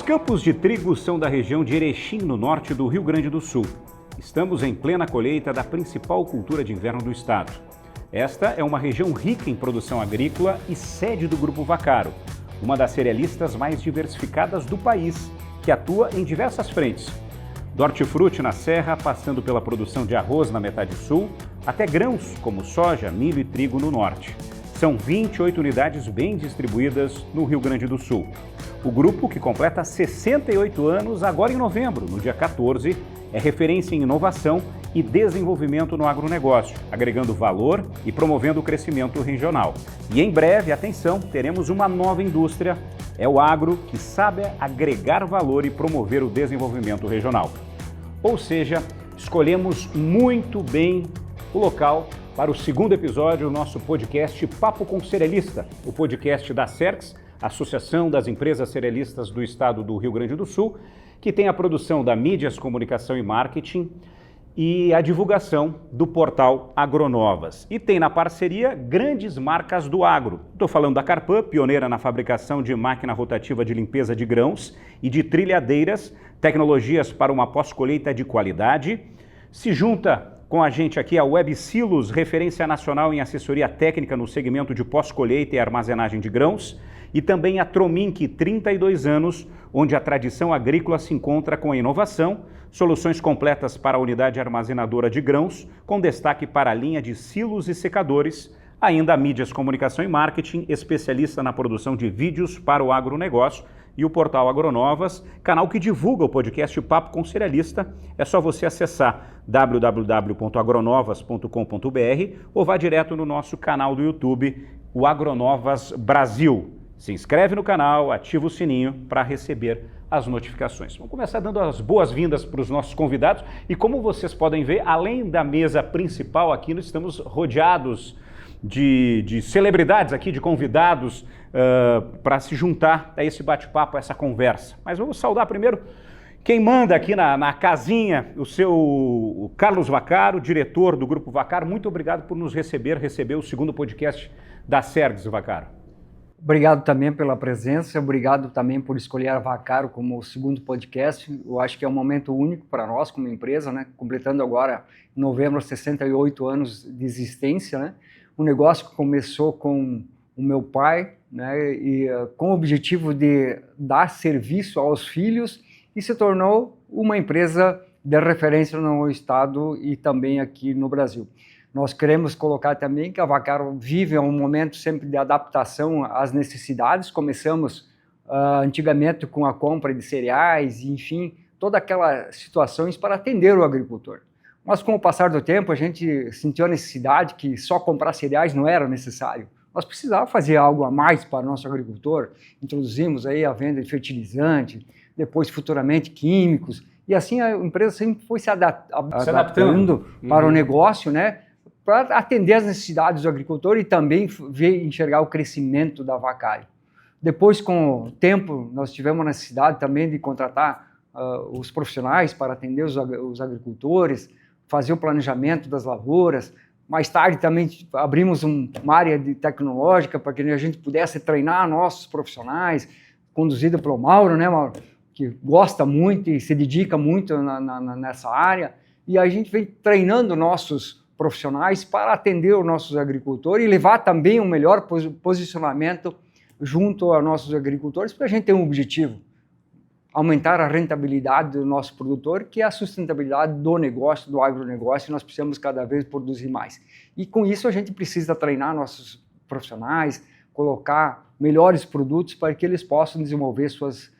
campos de trigo são da região de Erechim, no norte do Rio Grande do Sul. Estamos em plena colheita da principal cultura de inverno do estado. Esta é uma região rica em produção agrícola e sede do Grupo Vaccaro, uma das cerealistas mais diversificadas do país, que atua em diversas frentes. Do hortifruti na serra, passando pela produção de arroz na metade sul, até grãos como soja, milho e trigo no norte. São 28 unidades bem distribuídas no Rio Grande do Sul. O grupo, que completa 68 anos agora em novembro, no dia 14, é referência em inovação e desenvolvimento no agronegócio, agregando valor e promovendo o crescimento regional. E em breve, atenção, teremos uma nova indústria. É o agro que sabe agregar valor e promover o desenvolvimento regional. Ou seja, escolhemos muito bem o local para o segundo episódio do nosso podcast Papo com Cerealista, o podcast da Cercs, Associação das Empresas Cerealistas do Estado do Rio Grande do Sul, que tem a produção da Mídias, Comunicação e Marketing e a divulgação do portal Agronovas. E tem na parceria grandes marcas do agro. Estou falando da Carpan, pioneira na fabricação de máquina rotativa de limpeza de grãos e de trilhadeiras, tecnologias para uma pós-colheita de qualidade. Se junta com a gente aqui a Websilos, referência nacional em assessoria técnica no segmento de pós-colheita e armazenagem de grãos, e também a Trominc, 32 anos, onde a tradição agrícola se encontra com a inovação, soluções completas para a unidade armazenadora de grãos, com destaque para a linha de silos e secadores, ainda a Mídias, Comunicação e Marketing, especialista na produção de vídeos para o agronegócio, e o portal Agronovas, canal que divulga o podcast Papo com Cerealista. É só você acessar www.agronovas.com.br ou vá direto no nosso canal do YouTube, o Agronovas Brasil. Se inscreve no canal, ativa o sininho para receber as notificações. Vamos começar dando as boas-vindas para os nossos convidados. E como vocês podem ver, além da mesa principal aqui, nós estamos rodeados de celebridades aqui, de convidados para se juntar a esse bate-papo, a essa conversa. Mas vamos saudar primeiro quem manda aqui na casinha, o Carlos Vaccaro, diretor do Grupo Vaccaro. Muito obrigado por nos receber o segundo podcast da Cercs, Vaccaro. Obrigado também pela presença, obrigado também por escolher a Vaccaro como o segundo podcast. Eu acho que é um momento único para nós como empresa, né? Completando agora em novembro 68 anos de existência, né? Um negócio que começou com o meu pai, né? E com o objetivo de dar serviço aos filhos, e se tornou uma empresa de referência no estado e também aqui no Brasil. Nós queremos colocar também que a Vaccaro vive um momento sempre de adaptação às necessidades. Começamos antigamente com a compra de cereais, enfim, todas aquelas situações para atender o agricultor. Mas com o passar do tempo a gente sentiu a necessidade que só comprar cereais não era necessário. Nós precisávamos fazer algo a mais para o nosso agricultor. Introduzimos aí a venda de fertilizante, depois futuramente químicos, e assim a empresa sempre foi se adaptando para o negócio, né? Para atender as necessidades do agricultor e também enxergar o crescimento da Vaccaro. Depois, com o tempo, nós tivemos a necessidade também de contratar os profissionais para atender os agricultores, fazer o planejamento das lavouras. Mais tarde também abrimos uma área tecnológica para que a gente pudesse treinar nossos profissionais, conduzido pelo Mauro, né, Mauro? Que gosta muito e se dedica muito nessa área. E a gente vem treinando nossos profissionais para atender os nossos agricultores e levar também um melhor posicionamento junto aos nossos agricultores, porque a gente tem um objetivo, aumentar a rentabilidade do nosso produtor, que é a sustentabilidade do negócio, do agronegócio, e nós precisamos cada vez produzir mais. E com isso a gente precisa treinar nossos profissionais, colocar melhores produtos para que eles possam desenvolver suas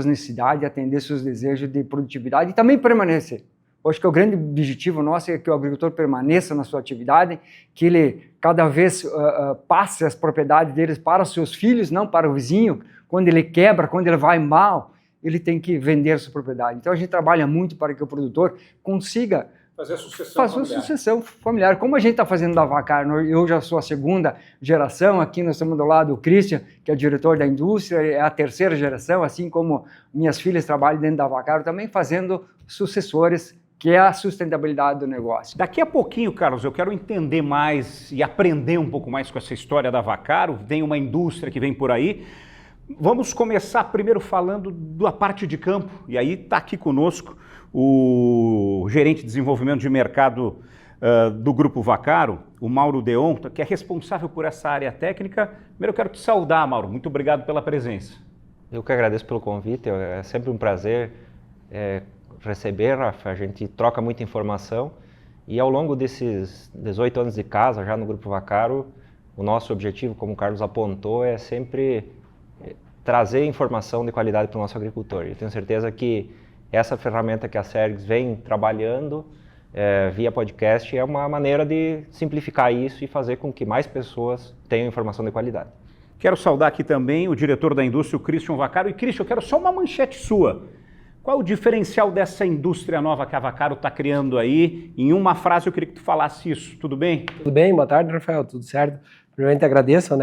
necessidades, atender seus desejos de produtividade e também permanecer. Eu acho que o grande objetivo nosso é que o agricultor permaneça na sua atividade, que ele cada vez passe as propriedades deles para os seus filhos, não para o vizinho. Quando ele quebra, quando ele vai mal, ele tem que vender a sua propriedade. Então a gente trabalha muito para que o produtor consiga fazer a sucessão familiar. Como a gente está fazendo da Vaccaro, eu já sou a segunda geração, aqui nós estamos do lado do Christian, que é o diretor da indústria, é a terceira geração, assim como minhas filhas trabalham dentro da Vaccaro, também fazendo sucessores, que é a sustentabilidade do negócio. Daqui a pouquinho, Carlos, eu quero entender mais e aprender um pouco mais com essa história da Vaccaro. Tem uma indústria que vem por aí, Vamos começar primeiro falando da parte de campo, e aí está aqui conosco o gerente de desenvolvimento de mercado do Grupo Vaccaro, o Mauro Deon, que é responsável por essa área técnica. Primeiro eu quero te saudar, Mauro, muito obrigado pela presença. Eu que agradeço pelo convite, é sempre um prazer receber, Rafa, a gente troca muita informação e ao longo desses 18 anos de casa já no Grupo Vaccaro, o nosso objetivo, como o Carlos apontou, é sempre trazer informação de qualidade para o nosso agricultor. Eu tenho certeza que essa ferramenta que a Sergs vem trabalhando via podcast é uma maneira de simplificar isso e fazer com que mais pessoas tenham informação de qualidade. Quero saudar aqui também o diretor da indústria, o Christian Vaccaro. E Christian, eu quero só uma manchete sua. Qual é o diferencial dessa indústria nova que a Vaccaro está criando aí? Em uma frase eu queria que tu falasse isso, tudo bem? Tudo bem, boa tarde, Rafael, tudo certo? Primeiramente agradeço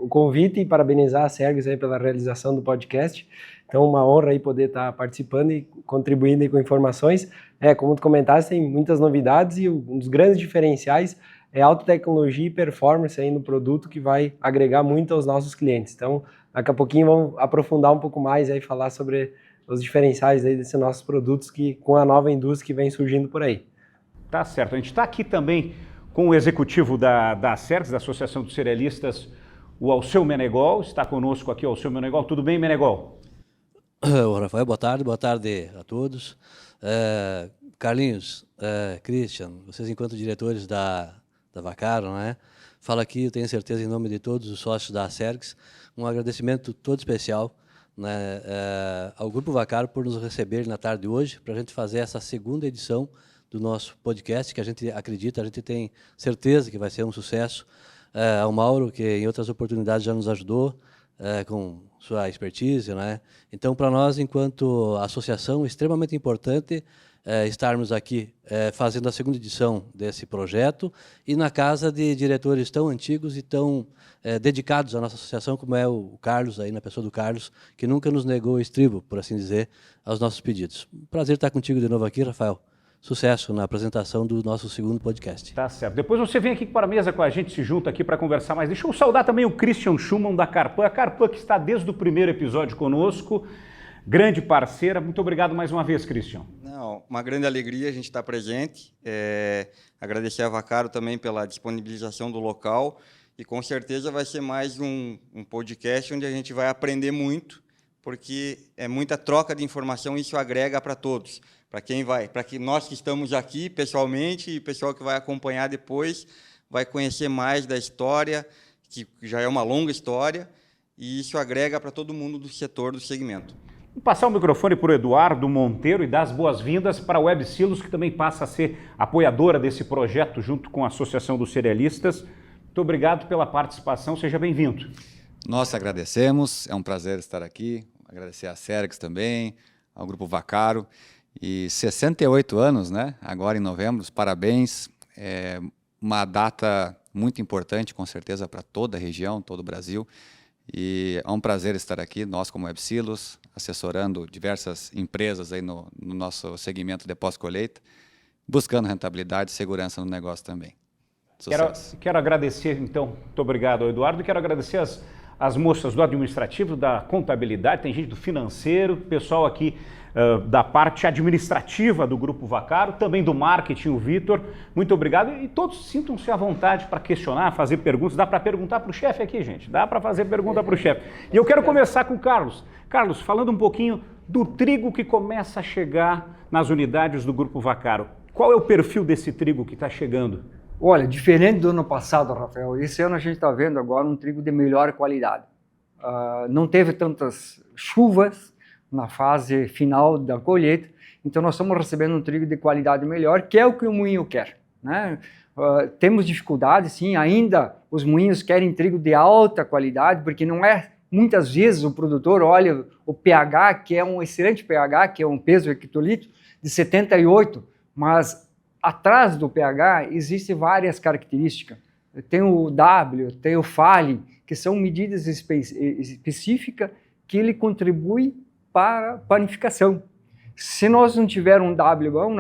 o convite e parabenizar a Sergs aí pela realização do podcast. Então, uma honra aí poder estar participando e contribuindo aí com informações. Como tu comentaste, tem muitas novidades e um dos grandes diferenciais é alta tecnologia e performance aí no produto que vai agregar muito aos nossos clientes. Então, daqui a pouquinho vamos aprofundar um pouco mais aí, falar sobre os diferenciais aí desses nossos produtos que, com a nova indústria que vem surgindo por aí. Tá certo. A gente está aqui também com o executivo da Sergs, da Associação dos Cerealistas, o Alceu Menegol. Está conosco aqui o Alceu Menegol. Tudo bem, Menegol? Rafael, boa tarde a todos. Carlinhos, Christian, vocês enquanto diretores da Vaccaro, né? Falo aqui, eu tenho certeza, em nome de todos os sócios da Sergs, um agradecimento todo especial, né, ao Grupo Vaccaro por nos receber na tarde de hoje, para a gente fazer essa segunda edição do nosso podcast, que a gente acredita, a gente tem certeza que vai ser um sucesso. Ao Mauro, que em outras oportunidades já nos ajudou, com sua expertise, né? Então, para nós, enquanto associação, é extremamente importante estarmos aqui fazendo a segunda edição desse projeto e na casa de diretores tão antigos e tão dedicados à nossa associação, como é o Carlos, aí na pessoa do Carlos, que nunca nos negou o estribo, por assim dizer, aos nossos pedidos. Prazer estar contigo de novo aqui, Rafael. Sucesso na apresentação do nosso segundo podcast. Tá certo. Depois você vem aqui para a mesa com a gente, se junta aqui para conversar mais. Deixa eu saudar também o Christian Schumann da Carpan. A Carpan que está desde o primeiro episódio conosco, grande parceira. Muito obrigado mais uma vez, Christian. Não, uma grande alegria a gente estar presente. Agradecer a Vaccaro também pela disponibilização do local e com certeza vai ser mais um podcast onde a gente vai aprender muito, porque é muita troca de informação e isso agrega para todos. Para que nós que estamos aqui pessoalmente e o pessoal que vai acompanhar depois vai conhecer mais da história, que já é uma longa história, e isso agrega para todo mundo do setor, do segmento. Vou passar o microfone para o Eduardo Monteiro e dar as boas-vindas para a Web Silos, que também passa a ser apoiadora desse projeto junto com a Associação dos Cerealistas. Muito obrigado pela participação, seja bem-vindo. Nós agradecemos, é um prazer estar aqui, agradecer à Sergs também, ao Grupo Vaccaro. E 68 anos, né? Agora em novembro, parabéns. É uma data muito importante, com certeza, para toda a região, todo o Brasil. E é um prazer estar aqui, nós como Web Silos, assessorando diversas empresas aí no nosso segmento de pós-colheita, buscando rentabilidade e segurança no negócio também. Quero agradecer, então, muito obrigado ao Eduardo, quero agradecer as moças do administrativo, da contabilidade, tem gente do financeiro, pessoal aqui da parte administrativa do Grupo Vaccaro, também do marketing, o Vitor. Muito obrigado e todos sintam-se à vontade para questionar, fazer perguntas. Dá para perguntar para o chefe aqui, gente? Dá para fazer pergunta para o chefe. E eu quero começar com o Carlos. Carlos, falando um pouquinho do trigo que começa a chegar nas unidades do Grupo Vaccaro. Qual é o perfil desse trigo que está chegando? Olha, diferente do ano passado, Rafael, esse ano a gente está vendo agora um trigo de melhor qualidade. Não teve tantas chuvas na fase final da colheita, então nós estamos recebendo um trigo de qualidade melhor, que é o que o moinho quer, né? Temos dificuldade, sim, ainda os moinhos querem trigo de alta qualidade, porque não é, muitas vezes o produtor olha o pH, que é um excelente pH, que é um peso hectolítro de 78, mas atrás do pH existem várias características. Tem o W, tem o FALE, que são medidas específicas que ele contribui para a panificação. Se nós não tivermos um W bom,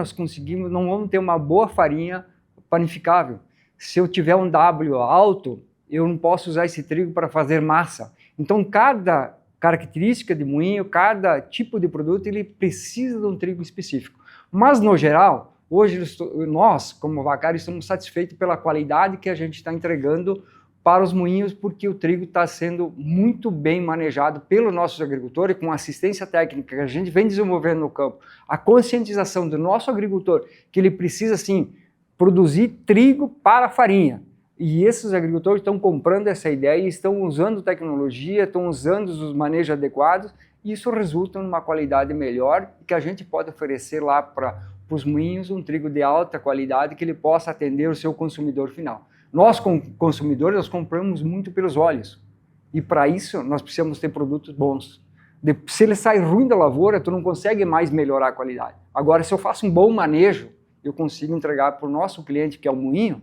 não vamos ter uma boa farinha panificável. Se eu tiver um W alto, eu não posso usar esse trigo para fazer massa. Então, cada característica de moinho, cada tipo de produto, ele precisa de um trigo específico. Mas, no geral, hoje nós, como Vaccaro, estamos satisfeitos pela qualidade que a gente está entregando para os moinhos, porque o trigo está sendo muito bem manejado pelos nossos agricultores, com assistência técnica que a gente vem desenvolvendo no campo, a conscientização do nosso agricultor, que ele precisa, sim, produzir trigo para farinha. E esses agricultores estão comprando essa ideia e estão usando tecnologia, estão usando os manejos adequados, e isso resulta numa qualidade melhor, que a gente pode oferecer lá para os moinhos um trigo de alta qualidade que ele possa atender o seu consumidor final. Nós, como consumidores, nós compramos muito pelos olhos. E para isso, nós precisamos ter produtos bons. Se ele sai ruim da lavoura, tu não consegue mais melhorar a qualidade. Agora, se eu faço um bom manejo, eu consigo entregar para o nosso cliente, que é o moinho,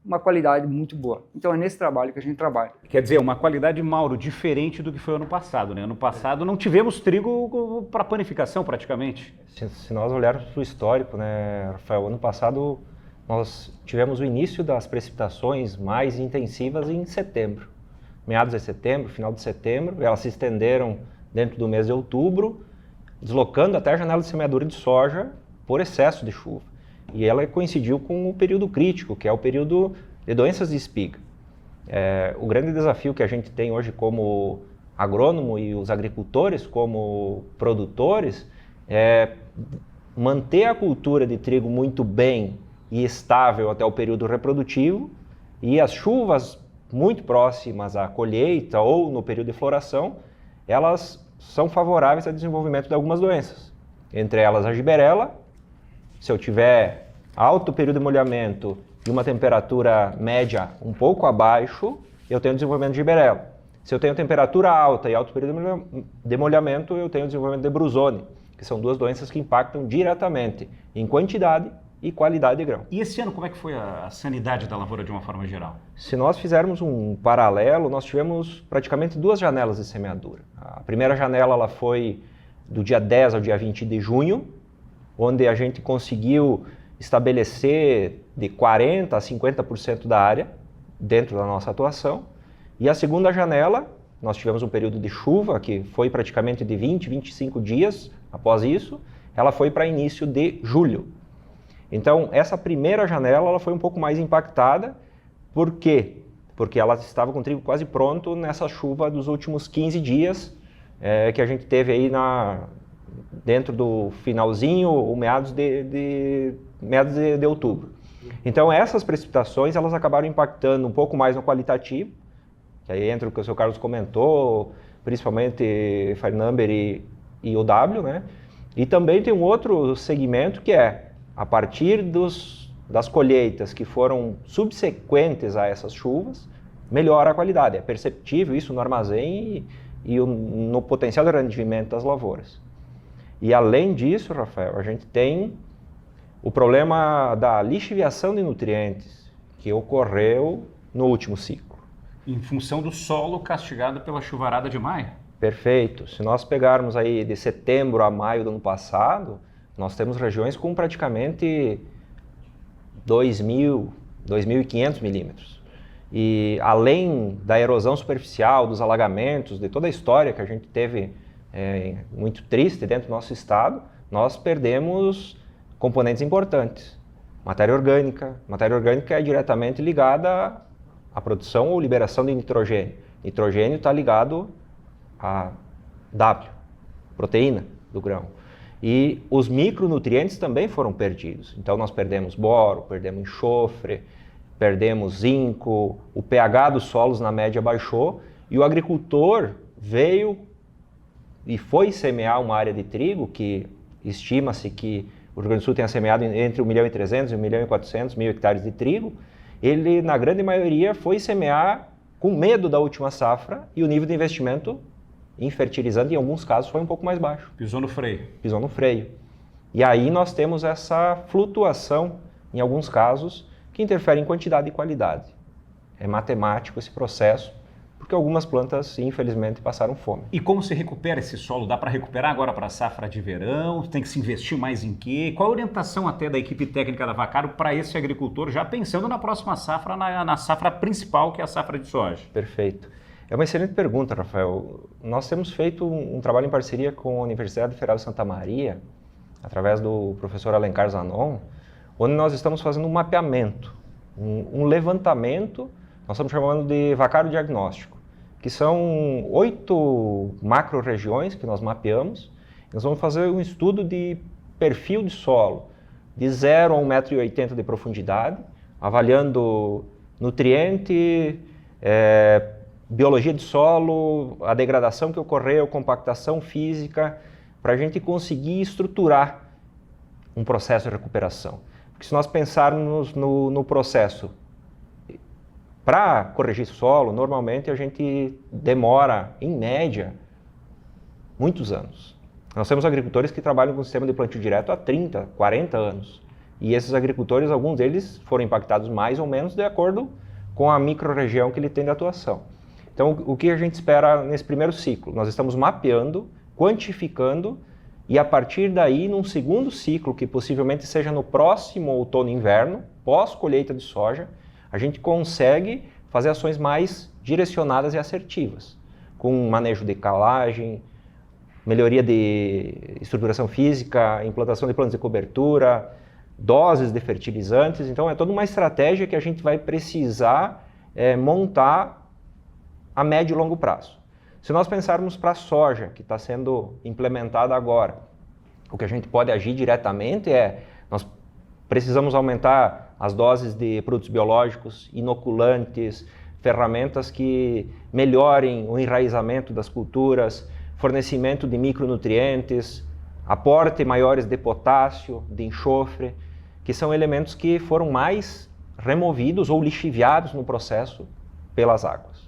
uma qualidade muito boa. Então é nesse trabalho que a gente trabalha. Quer dizer, uma qualidade, Mauro, diferente do que foi ano passado, né? Ano passado não tivemos trigo para panificação praticamente. Se nós olharmos para o histórico, né, Rafael, ano passado nós tivemos o início das precipitações mais intensivas em setembro. Meados de setembro, final de setembro, elas se estenderam dentro do mês de outubro, deslocando até a janela de semeadura de soja por excesso de chuva. E ela coincidiu com o período crítico, que é o período de doenças de espiga. O grande desafio que a gente tem hoje como agrônomo e os agricultores como produtores é manter a cultura de trigo muito bem e estável até o período reprodutivo, e as chuvas muito próximas à colheita ou no período de floração, elas são favoráveis ao desenvolvimento de algumas doenças. Entre elas a giberela. Se eu tiver alto período de molhamento e uma temperatura média um pouco abaixo, eu tenho desenvolvimento de giberela. Se eu tenho temperatura alta e alto período de molhamento, eu tenho desenvolvimento de brusone, que são duas doenças que impactam diretamente em quantidade e qualidade de grão. E esse ano, como é que foi a sanidade da lavoura de uma forma geral? Se nós fizermos um paralelo, nós tivemos praticamente duas janelas de semeadura. A primeira janela ela foi do dia 10 ao dia 20 de junho, onde a gente conseguiu estabelecer de 40% a 50% da área dentro da nossa atuação. E a segunda janela, nós tivemos um período de chuva, que foi praticamente de 20, 25 dias após isso, ela foi para início de julho. Então, essa primeira janela ela foi um pouco mais impactada. Por quê? Porque ela estava com o trigo quase pronto nessa chuva dos últimos 15 dias que a gente teve aí dentro do finalzinho ou meados de outubro. Então, essas precipitações elas acabaram impactando um pouco mais no qualitativo, que aí entra o que o seu Carlos comentou, principalmente Fire Number e o W, né? E também tem um outro segmento que é, a partir das colheitas que foram subsequentes a essas chuvas, melhora a qualidade. É perceptível isso no armazém e no potencial de rendimento das lavouras. E além disso, Rafael, a gente tem o problema da lixiviação de nutrientes, que ocorreu no último ciclo. Em função do solo castigado pela chuvarada de maio? Perfeito. Se nós pegarmos aí de setembro a maio do ano passado, nós temos regiões com praticamente 2.000, 2.500 milímetros. E além da erosão superficial, dos alagamentos, de toda a história que a gente teve muito triste dentro do nosso estado, nós perdemos componentes importantes. Matéria orgânica é diretamente ligada à produção ou liberação de nitrogênio. Nitrogênio está ligado a W, proteína do grão. E os micronutrientes também foram perdidos. Então nós perdemos boro, perdemos enxofre, perdemos zinco, o pH dos solos na média baixou e o agricultor veio e foi semear uma área de trigo que estima-se que o Rio Grande do Sul tenha semeado entre 1.300.000 e 1.400.000 hectares de trigo. Ele, na grande maioria, foi semear com medo da última safra e o nível de investimento em fertilizante, em alguns casos, foi um pouco mais baixo. Pisou no freio. Pisou no freio. E aí nós temos essa flutuação, em alguns casos, que interfere em quantidade e qualidade. É matemático esse processo, porque algumas plantas, infelizmente, passaram fome. E como se recupera esse solo? Dá para recuperar agora para a safra de verão? Tem que se investir mais em quê? Qual a orientação até da equipe técnica da Vaccaro para esse agricultor, já pensando na próxima safra, na safra principal, que é a safra de soja? Perfeito. É uma excelente pergunta, Rafael. Nós temos feito um trabalho em parceria com a Universidade Federal de Santa Maria, através do professor Alencar Zanon, onde nós estamos fazendo um mapeamento, um levantamento, nós estamos chamando de vacário diagnóstico, que são 8 macro-regiões que nós mapeamos. Nós vamos fazer um estudo de perfil de solo, de 0 a 1,80 m de profundidade, avaliando nutriente, biologia de solo, a degradação que ocorreu, compactação física, para a gente conseguir estruturar um processo de recuperação. Porque se nós pensarmos no processo, para corrigir solo, normalmente a gente demora, em média, muitos anos. Nós temos agricultores que trabalham com o sistema de plantio direto há 30, 40 anos. E esses agricultores, alguns deles foram impactados mais ou menos de acordo com a micro-região que ele tem de atuação. Então, o que a gente espera nesse primeiro ciclo? Nós estamos mapeando, quantificando, e a partir daí, num segundo ciclo, que possivelmente seja no próximo outono e inverno, pós-colheita de soja, a gente consegue fazer ações mais direcionadas e assertivas, com manejo de calagem, melhoria de estruturação física, implantação de planos de cobertura, doses de fertilizantes. Então, é toda uma estratégia que a gente vai precisar montar a médio e longo prazo. Se nós pensarmos para a soja, que está sendo implementada agora, o que a gente pode agir diretamente nós precisamos aumentar as doses de produtos biológicos, inoculantes, ferramentas que melhorem o enraizamento das culturas, fornecimento de micronutrientes, aporte maiores de potássio, de enxofre, que são elementos que foram mais removidos ou lixiviados no processo pelas águas.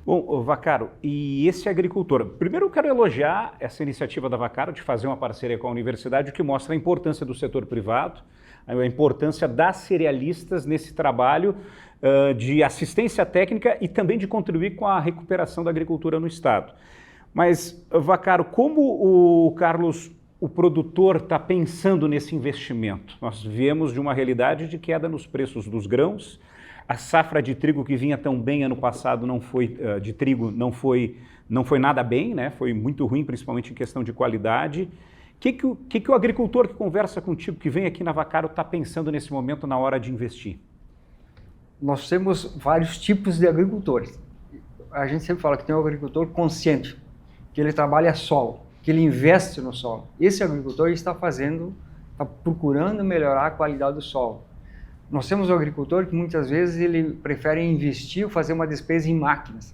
Bom, Vaccaro, e esse agricultor? Primeiro eu quero elogiar essa iniciativa da Vaccaro de fazer uma parceria com a universidade, o que mostra a importância do setor privado, a importância das cerealistas nesse trabalho de assistência técnica e também de contribuir com a recuperação da agricultura no estado. Mas, Vaccaro, como o produtor está pensando nesse investimento? Nós viemos de uma realidade de queda nos preços dos grãos. A safra de trigo que vinha tão bem ano passado não foi nada bem, né? Foi muito ruim, principalmente em questão de qualidade. O que o agricultor que conversa contigo, que vem aqui na Vaccaro, está pensando nesse momento na hora de investir? Nós temos vários tipos de agricultores. A gente sempre fala que tem um agricultor consciente, que ele trabalha solo, que ele investe no solo. Esse agricultor está procurando melhorar a qualidade do solo. Nós temos um agricultor que muitas vezes ele prefere investir ou fazer uma despesa em máquinas.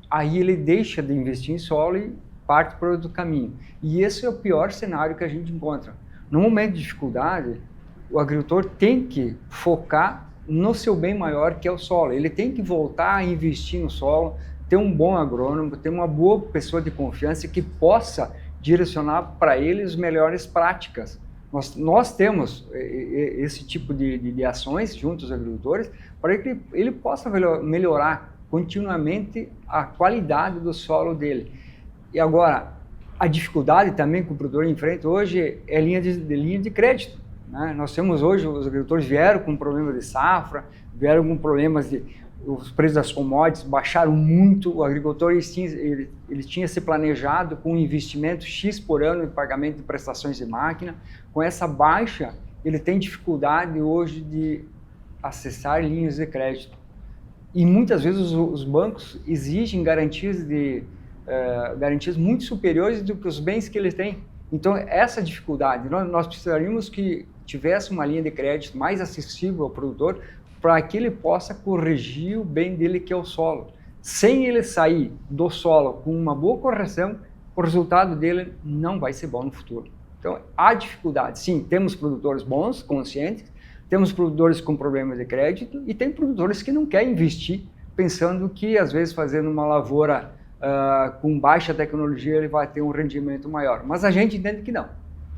Aí ele deixa de investir em solo e parte para outro caminho. E esse é o pior cenário que a gente encontra. No momento de dificuldade, o agricultor tem que focar no seu bem maior, que é o solo. Ele tem que voltar a investir no solo, ter um bom agrônomo, ter uma boa pessoa de confiança que possa direcionar para ele as melhores práticas. Nós temos esse tipo de ações junto aos agricultores para que ele possa melhorar continuamente a qualidade do solo dele. E agora, a dificuldade também que o produtor enfrenta hoje é linha de crédito, né? Nós temos hoje, os agricultores vieram com problemas de safra, vieram com problemas os preços das commodities baixaram muito, o agricultor ele tinha se planejado com um investimento X por ano em pagamento de prestações de máquina. Com essa baixa, ele tem dificuldade hoje de acessar linhas de crédito. E muitas vezes os bancos exigem garantias muito superiores do que os bens que eles têm. Então, essa dificuldade, nós precisaríamos que tivesse uma linha de crédito mais acessível ao produtor, para que ele possa corrigir o bem dele, que é o solo. Sem ele sair do solo com uma boa correção, o resultado dele não vai ser bom no futuro. Então, há dificuldade. Sim, temos produtores bons, conscientes, temos produtores com problemas de crédito e tem produtores que não querem investir, pensando que, às vezes, fazendo uma lavoura com baixa tecnologia, ele vai ter um rendimento maior. Mas a gente entende que não.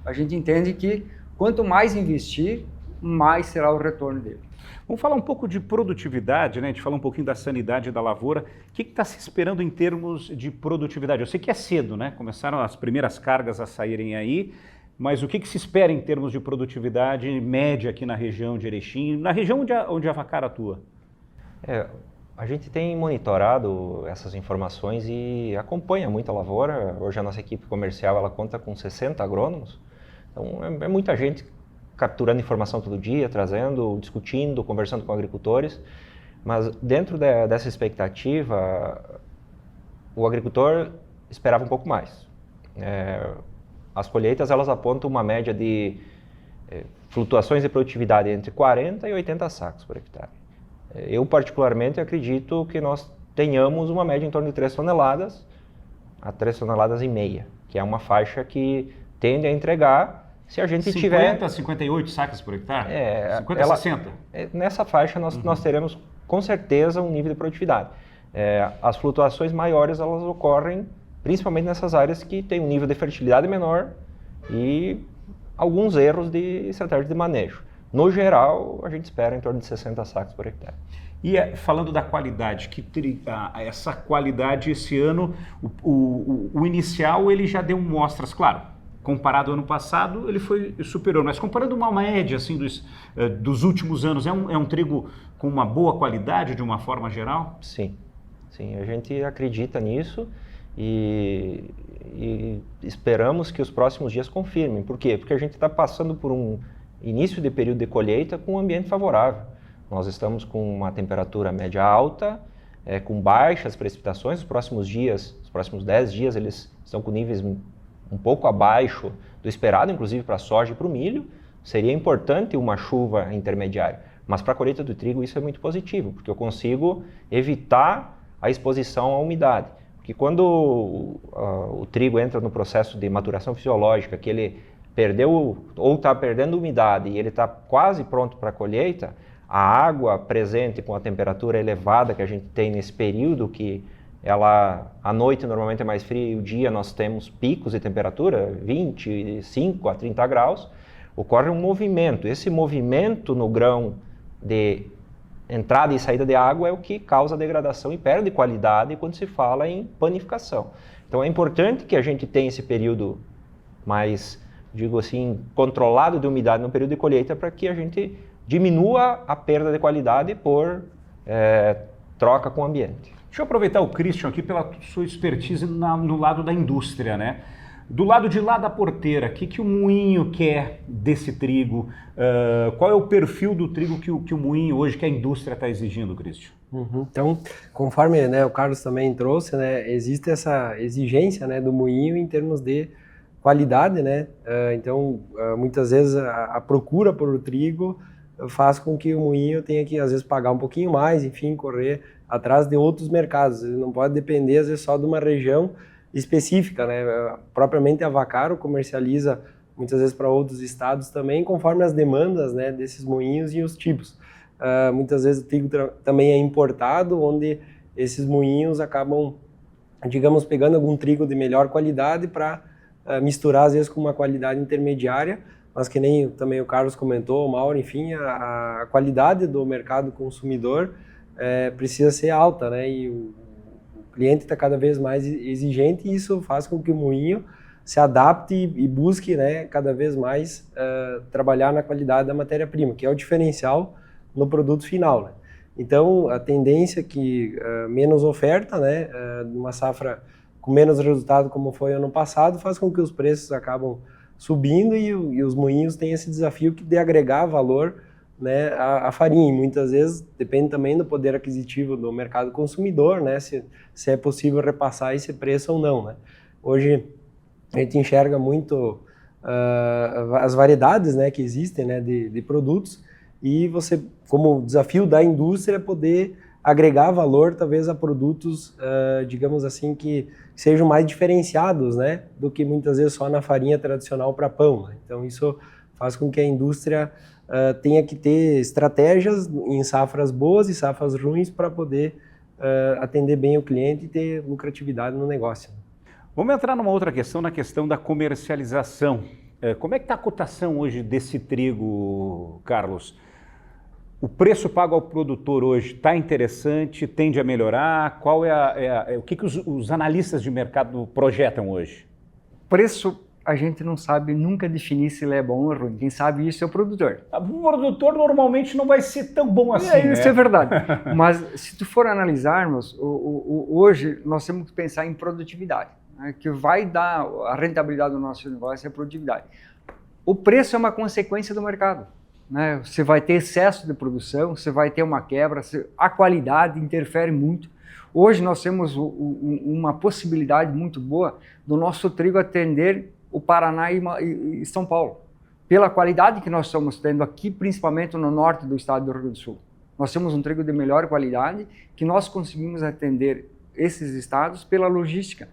A gente entende que, quanto mais investir, mais será o retorno dele. Vamos falar um pouco de produtividade, né? A gente falou um pouquinho da sanidade da lavoura. O que está se esperando em termos de produtividade? Eu sei que é cedo, né? Começaram as primeiras cargas a saírem aí, mas o que se espera em termos de produtividade média aqui na região de Erechim, na região onde a Vaccaro atua? A gente tem monitorado essas informações e acompanha muito a lavoura. Hoje a nossa equipe comercial ela conta com 60 agrônomos, então é muita gente capturando informação todo dia, trazendo, discutindo, conversando com agricultores. Mas dentro dessa expectativa, o agricultor esperava um pouco mais. As colheitas elas apontam uma média de flutuações de produtividade entre 40 e 80 sacos por hectare. Eu particularmente acredito que nós tenhamos uma média em torno de 3 toneladas a 3,5 toneladas, que é uma faixa que tende a entregar se a gente 50, tiver... 50, 58 sacas por hectare? 50, 60? Nessa faixa nós teremos com certeza um nível de produtividade. As flutuações maiores elas ocorrem principalmente nessas áreas que têm um nível de fertilidade menor e alguns erros de estratégia de manejo. No geral, a gente espera em torno de 60 sacos por hectare. E falando da qualidade, essa qualidade esse ano, o inicial ele já deu mostras, claro, comparado ao ano passado ele foi superior, mas comparando uma média assim, dos últimos anos, é um trigo com uma boa qualidade de uma forma geral? Sim, a gente acredita nisso e esperamos que os próximos dias confirmem. Por quê? Porque a gente está passando por um início de período de colheita com um ambiente favorável. Nós estamos com uma temperatura média alta, com baixas precipitações. Os próximos 10 dias, eles estão com níveis um pouco abaixo do esperado, inclusive para a soja e para o milho. Seria importante uma chuva intermediária, mas para a colheita do trigo isso é muito positivo, porque eu consigo evitar a exposição à umidade. Porque quando o trigo entra no processo de maturação fisiológica, que ele perdeu ou está perdendo umidade e ele está quase pronto para a colheita, a água presente com a temperatura elevada que a gente tem nesse período, que à noite normalmente é mais fria e o dia nós temos picos de temperatura, 25 a 30 graus, ocorre um movimento. Esse movimento no grão de entrada e saída de água é o que causa degradação e perde qualidade quando se fala em panificação. Então é importante que a gente tenha esse período mais, digo assim, controlado de umidade no período de colheita para que a gente diminua a perda de qualidade por troca com o ambiente. Deixa eu aproveitar o Christian aqui pela sua expertise no lado da indústria, né? Do lado de lá da porteira, o que o moinho quer desse trigo? Qual é o perfil do trigo que o moinho hoje, que a indústria está exigindo, Christian? Então, conforme o Carlos também trouxe, existe essa exigência do moinho em termos de qualidade, então muitas vezes a procura por o trigo faz com que o moinho tenha que às vezes pagar um pouquinho mais, enfim, correr atrás de outros mercados. Ele não pode depender às vezes só de uma região específica, Propriamente a Vaccaro comercializa muitas vezes para outros estados também, conforme as demandas desses moinhos e os tipos. Muitas vezes o trigo também é importado, onde esses moinhos acabam, digamos, pegando algum trigo de melhor qualidade para misturar às vezes com uma qualidade intermediária, mas que nem também o Carlos comentou, o Mauro, enfim, a qualidade do mercado consumidor precisa ser alta, e o cliente está cada vez mais exigente e isso faz com que o moinho se adapte e busque cada vez mais trabalhar na qualidade da matéria-prima, que é o diferencial no produto final. Então, a tendência é que menos oferta, uma safra com menos resultado como foi ano passado, faz com que os preços acabam subindo e os moinhos têm esse desafio de agregar valor à farinha. E muitas vezes depende também do poder aquisitivo do mercado consumidor, se é possível repassar esse preço ou não. Hoje a gente enxerga muito as variedades que existem de produtos e você, como desafio da indústria, poder agregar valor talvez a produtos, digamos assim, que sejam mais diferenciados do que muitas vezes só na farinha tradicional para pão. Então isso faz com que a indústria tenha que ter estratégias em safras boas e safras ruins para poder atender bem o cliente e ter lucratividade no negócio. Vamos entrar numa outra questão, na questão da comercialização. Como é que está a cotação hoje desse trigo, Carlos? O preço pago ao produtor hoje está interessante, tende a melhorar? Qual o que os analistas de mercado projetam hoje? Preço a gente não sabe nunca definir se ele é bom ou ruim. Quem sabe isso é o produtor. O produtor normalmente não vai ser tão bom assim, né? Isso é verdade. Mas se tu for analisarmos, hoje nós temos que pensar em produtividade, né? Que vai dar a rentabilidade do nosso negócio é a produtividade. O preço é uma consequência do mercado, né? Você vai ter excesso de produção, você vai ter uma quebra, a qualidade interfere muito. Hoje nós temos uma possibilidade muito boa do nosso trigo atender o Paraná e São Paulo, pela qualidade que nós estamos tendo aqui, principalmente no norte do estado do Rio Grande do Sul. Nós temos um trigo de melhor qualidade que nós conseguimos atender esses estados pela logística.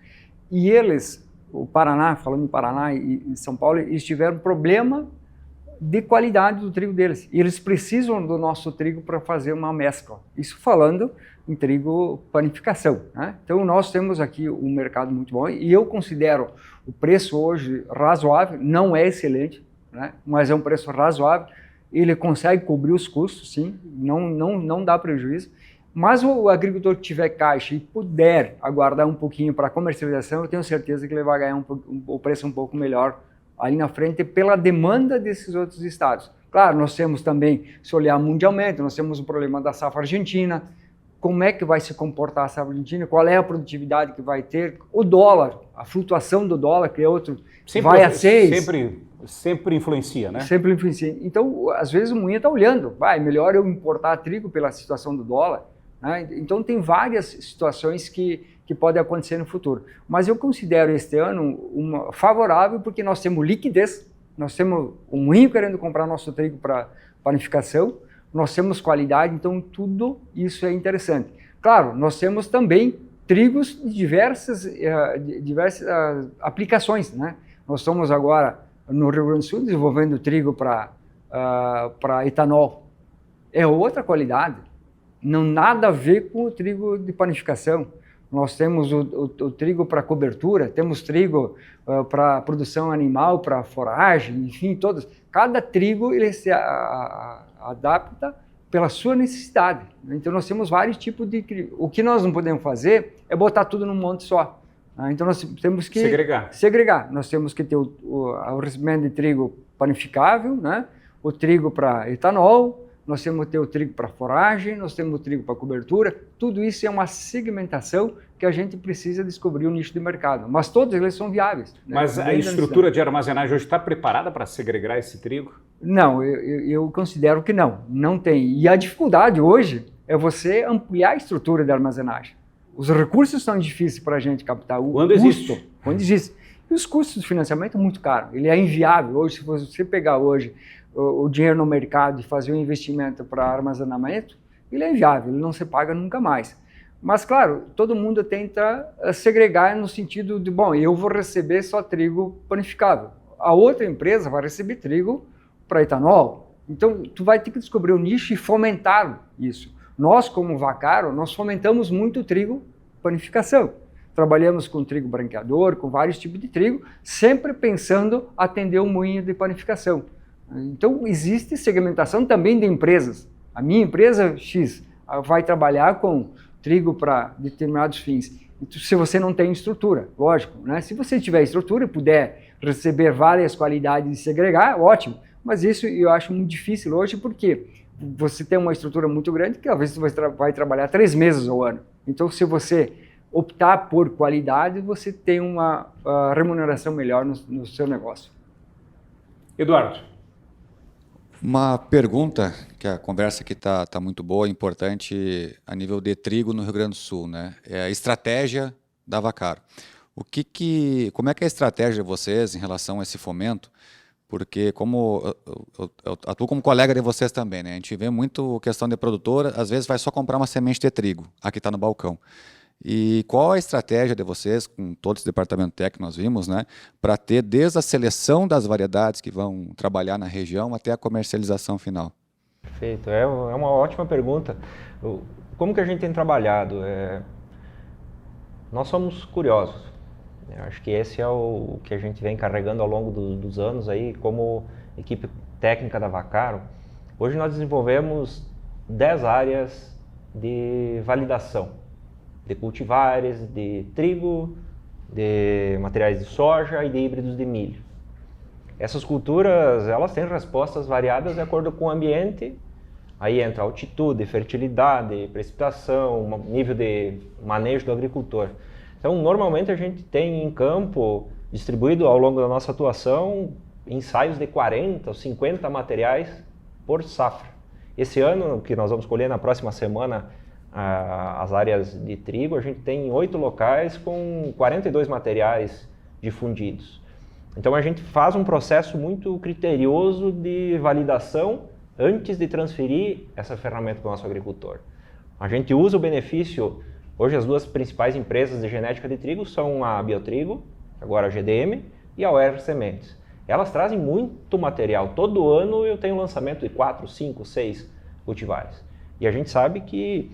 E eles, o Paraná, falando em Paraná e São Paulo, eles tiveram problema de qualidade do trigo deles. E eles precisam do nosso trigo para fazer uma mescla. Isso falando em trigo panificação, né? Então nós temos aqui um mercado muito bom e eu considero o preço hoje razoável, não é excelente, né? Mas é um preço razoável. Ele consegue cobrir os custos, sim, não dá prejuízo. Mas o agricultor que tiver caixa e puder aguardar um pouquinho para a comercialização, eu tenho certeza que ele vai ganhar o preço um pouco melhor ali na frente pela demanda desses outros estados. Claro, nós temos também, se olhar mundialmente, nós temos o problema da safra argentina. Como é que vai se comportar a safra argentina? Qual é a produtividade que vai ter? O dólar, a flutuação do dólar, que é outro, vai a 6. Sempre influencia, né? Sempre influencia. Então, às vezes o moinho está olhando, melhor eu importar trigo pela situação do dólar, né? Então, tem várias situações que podem acontecer no futuro. Mas eu considero este ano favorável porque nós temos liquidez, nós temos o moinho querendo comprar nosso trigo para panificação, nós temos qualidade, então tudo isso é interessante. Claro, nós temos também trigos de diversas aplicações, né? Nós estamos agora no Rio Grande do Sul desenvolvendo trigo para etanol. É outra qualidade, não nada a ver com o trigo de panificação. Nós temos o trigo para cobertura, temos trigo para produção animal, para foragem, enfim, todos. Cada trigo ele se adapta pela sua necessidade. Então nós temos vários tipos de trigo. O que nós não podemos fazer é botar tudo num monte só. Então nós temos que segregar. Nós temos que ter o recebimento de trigo panificável, né? O trigo para etanol, nós temos que ter o trigo para foragem, nós temos o trigo para cobertura. Tudo isso é uma segmentação que a gente precisa descobrir o nicho de mercado. Mas todos eles são viáveis, né? Mas a estrutura de armazenagem hoje está preparada para segregar esse trigo? Não, eu considero que não tem. E a dificuldade hoje é você ampliar a estrutura de armazenagem. Os recursos são difíceis para a gente captar o Quando custo. existe. Quando existe. E os custos de financiamento são muito caros. Ele é inviável. Hoje, se você pegar hoje o dinheiro no mercado e fazer um investimento para armazenamento, ele é inviável, ele não se paga nunca mais. Mas, claro, todo mundo tenta segregar no sentido de, bom, eu vou receber só trigo panificável. A outra empresa vai receber trigo para etanol. Então, tu vai ter que descobrir o nicho e fomentar isso. Nós, como Vacaro, nós fomentamos muito o trigo panificação. Trabalhamos com trigo branqueador, com vários tipos de trigo, sempre pensando atender o moinho de panificação. Então, existe segmentação também de empresas. A minha empresa X vai trabalhar com trigo para determinados fins. Então, se você não tem estrutura, lógico, né? Se você tiver estrutura e puder receber várias qualidades e segregar, ótimo. Mas isso eu acho muito difícil hoje, porque você tem uma estrutura muito grande que às vezes você vai trabalhar 3 meses ao ano. Então, se você optar por qualidade, você tem uma remuneração melhor no seu negócio. Eduardo. Uma pergunta, que a conversa aqui está muito boa, importante a nível de trigo no Rio Grande do Sul, né? É a estratégia da Vacaro. Como é que é a estratégia de vocês em relação a esse fomento? Porque como eu atuo como colega de vocês também, né? A gente vê muito questão de produtora, às vezes vai só comprar uma semente de trigo, aqui está no balcão. E qual a estratégia de vocês, com todo esse departamento técnico que nós vimos, né, para ter desde a seleção das variedades que vão trabalhar na região até a comercialização final? Perfeito, é uma ótima pergunta. Como que a gente tem trabalhado? Nós somos curiosos. Eu acho que esse é o que a gente vem carregando ao longo dos anos aí, como equipe técnica da Vacaro. Hoje nós desenvolvemos 10 áreas de validação de cultivares, de trigo de materiais de soja e de híbridos de milho. Essas culturas, elas têm respostas variadas de acordo com o ambiente. Aí entra altitude, fertilidade, precipitação, nível de manejo do agricultor. Então, normalmente a gente tem em campo, distribuído ao longo da nossa atuação, ensaios de 40 ou 50 materiais por safra. Esse ano, que nós vamos colher na próxima semana as áreas de trigo, a gente tem 8 locais com 42 materiais difundidos. Então a gente faz um processo muito criterioso de validação antes de transferir essa ferramenta para o nosso agricultor. A gente usa o benefício, hoje as duas principais empresas de genética de trigo são a Biotrigo, agora a GDM, e a OR Sementes. Elas trazem muito material, todo ano eu tenho lançamento de 4, 5, 6 cultivares. E a gente sabe que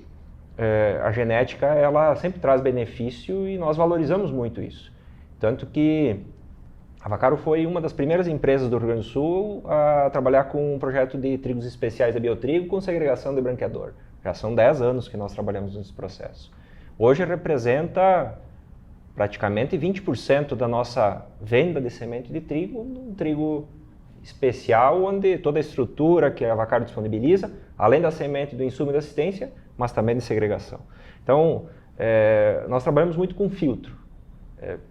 a genética ela sempre traz benefício e nós valorizamos muito isso. Tanto que a Vaccaro foi uma das primeiras empresas do Rio Grande do Sul a trabalhar com um projeto de trigos especiais da Biotrigo com segregação de branqueador. Já são 10 anos que nós trabalhamos nesse processo. Hoje representa praticamente 20% da nossa venda de semente de trigo, um trigo especial, onde toda a estrutura que a Vaccaro disponibiliza, além da semente, do insumo e da assistência, mas também de segregação. Então, nós trabalhamos muito com filtro.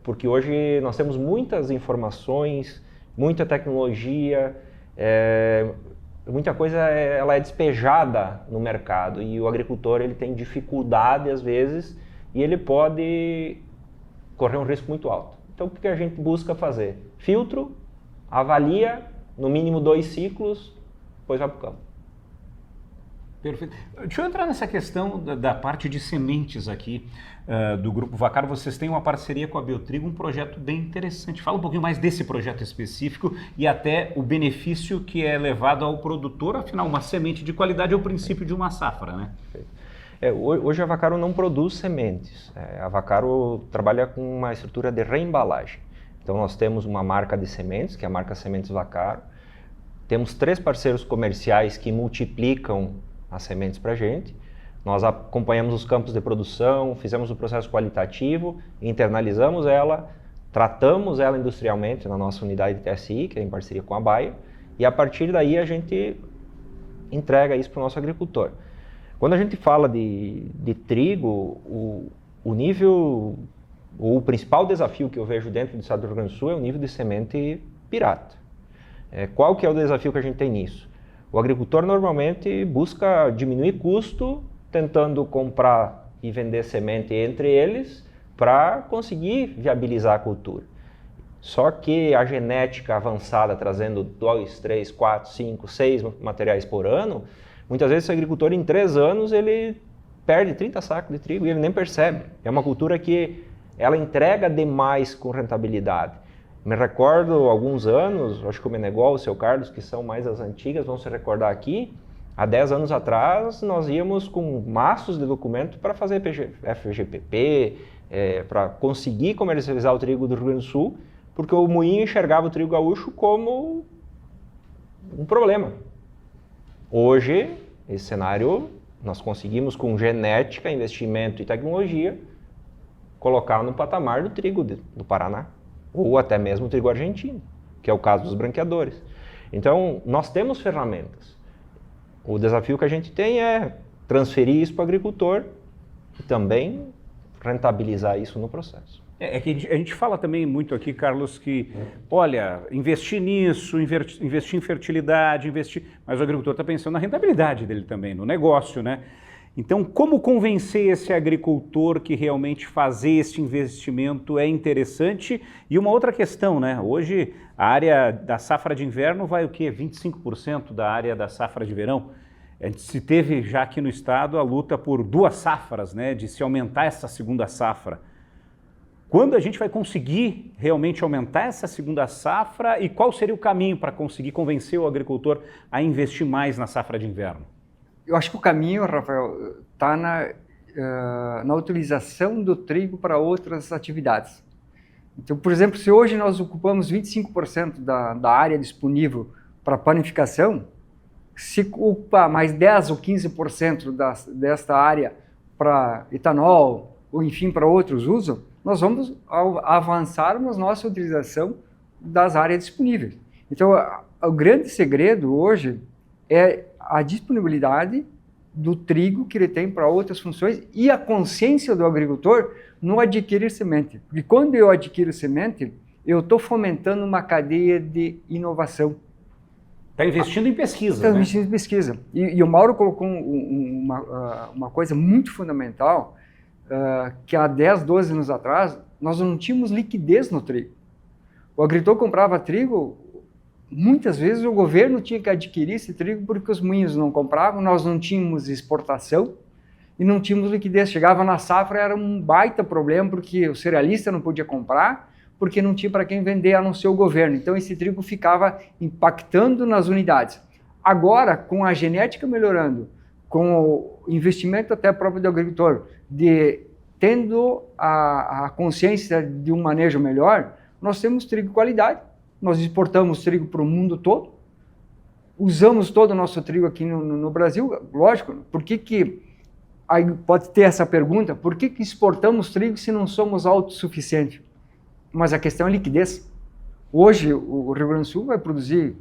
Porque hoje nós temos muitas informações, muita tecnologia, muita coisa ela é despejada no mercado e o agricultor ele tem dificuldade às vezes e ele pode correr um risco muito alto. Então o que a gente busca fazer? Filtro, avalia no mínimo 2 ciclos, depois vai para o campo. Perfeito. Deixa eu entrar nessa questão da parte de sementes aqui do Grupo Vaccaro. Vocês têm uma parceria com a Biotrigo, um projeto bem interessante. Fala um pouquinho mais desse projeto específico e até o benefício que é levado ao produtor. Afinal, uma semente de qualidade é o princípio de uma safra, né? Hoje a Vaccaro não produz sementes. A Vaccaro trabalha com uma estrutura de reembalagem. Então nós temos uma marca de sementes, que é a marca Sementes Vaccaro. Temos 3 parceiros comerciais que multiplicam as sementes para a gente. Nós acompanhamos os campos de produção, fizemos o processo qualitativo, internalizamos ela, tratamos ela industrialmente na nossa unidade de TSI, que é em parceria com a Bayer, e a partir daí a gente entrega isso para o nosso agricultor. Quando a gente fala de trigo, o nível, o principal desafio que eu vejo dentro do estado do Rio Grande do Sul é o nível de semente pirata. Qual que é o desafio que a gente tem nisso? O agricultor normalmente busca diminuir custo, tentando comprar e vender semente entre eles para conseguir viabilizar a cultura. Só que a genética avançada, trazendo 2, 3, 4, 5, 6 materiais por ano, muitas vezes esse agricultor em 3 anos ele perde 30 sacos de trigo e ele nem percebe. É uma cultura que ela entrega demais com rentabilidade. Me recordo alguns anos, acho que o Menegol, o seu Carlos, que são mais as antigas, vão se recordar aqui, há 10 anos atrás nós íamos com maços de documento para fazer FGPP, para conseguir comercializar o trigo do Rio Grande do Sul, porque o moinho enxergava o trigo gaúcho como um problema. Hoje, esse cenário, nós conseguimos com genética, investimento e tecnologia, colocar no patamar do trigo do Paraná. Ou até mesmo o trigo argentino, que é o caso dos branqueadores. Então, nós temos ferramentas. O desafio que a gente tem é transferir isso para o agricultor e também rentabilizar isso no processo. É que a gente fala também muito aqui, Carlos, que, olha, investir nisso, investir em fertilidade, mas o agricultor está pensando na rentabilidade dele também, no negócio, né? Então, como convencer esse agricultor que realmente fazer esse investimento é interessante? E uma outra questão, né? Hoje, a área da safra de inverno vai o quê? 25% da área da safra de verão. Se teve já aqui no estado a luta por 2 safras, né? De se aumentar essa segunda safra. Quando a gente vai conseguir realmente aumentar essa segunda safra e qual seria o caminho para conseguir convencer o agricultor a investir mais na safra de inverno? Eu acho que o caminho, Rafael, está na utilização do trigo para outras atividades. Então, por exemplo, se hoje nós ocupamos 25% da área disponível para panificação, se ocupar mais 10 ou 15% desta área para etanol, ou enfim, para outros usos, nós vamos avançar na nossa utilização das áreas disponíveis. Então, o grande segredo hoje é a disponibilidade do trigo que ele tem para outras funções e a consciência do agricultor no adquirir semente. Porque quando eu adquiro semente, eu estou fomentando uma cadeia de inovação. Está investindo em pesquisa, Está investindo em pesquisa. E o Mauro colocou uma coisa muito fundamental, que há 10, 12 anos atrás, nós não tínhamos liquidez no trigo. O agricultor comprava trigo, muitas vezes o governo tinha que adquirir esse trigo porque os moinhos não compravam, nós não tínhamos exportação e não tínhamos liquidez. Chegava na safra, era um baita problema porque o cerealista não podia comprar, porque não tinha para quem vender a não ser o governo. Então esse trigo ficava impactando nas unidades. Agora, com a genética melhorando, com o investimento até próprio do agricultor, tendo a consciência de um manejo melhor, nós temos trigo de qualidade. Nós exportamos trigo para o mundo todo, usamos todo o nosso trigo aqui no Brasil, lógico. Por que aí pode ter essa pergunta, por que exportamos trigo se não somos autossuficientes? Mas a questão é liquidez. Hoje o Rio Grande do Sul vai produzir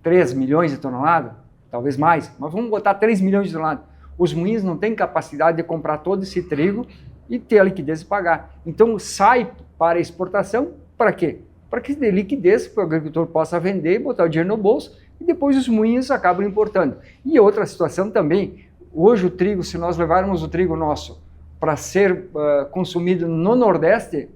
3 milhões de toneladas, talvez mais, mas vamos botar 3 milhões de toneladas. Os moinhos não têm capacidade de comprar todo esse trigo e ter a liquidez de pagar. Então sai para exportação, para quê? Para que dê liquidez, para o agricultor possa vender e botar o dinheiro no bolso, e depois os moinhos acabam importando. E outra situação também, hoje o trigo, se nós levarmos o trigo nosso para ser consumido no Nordeste,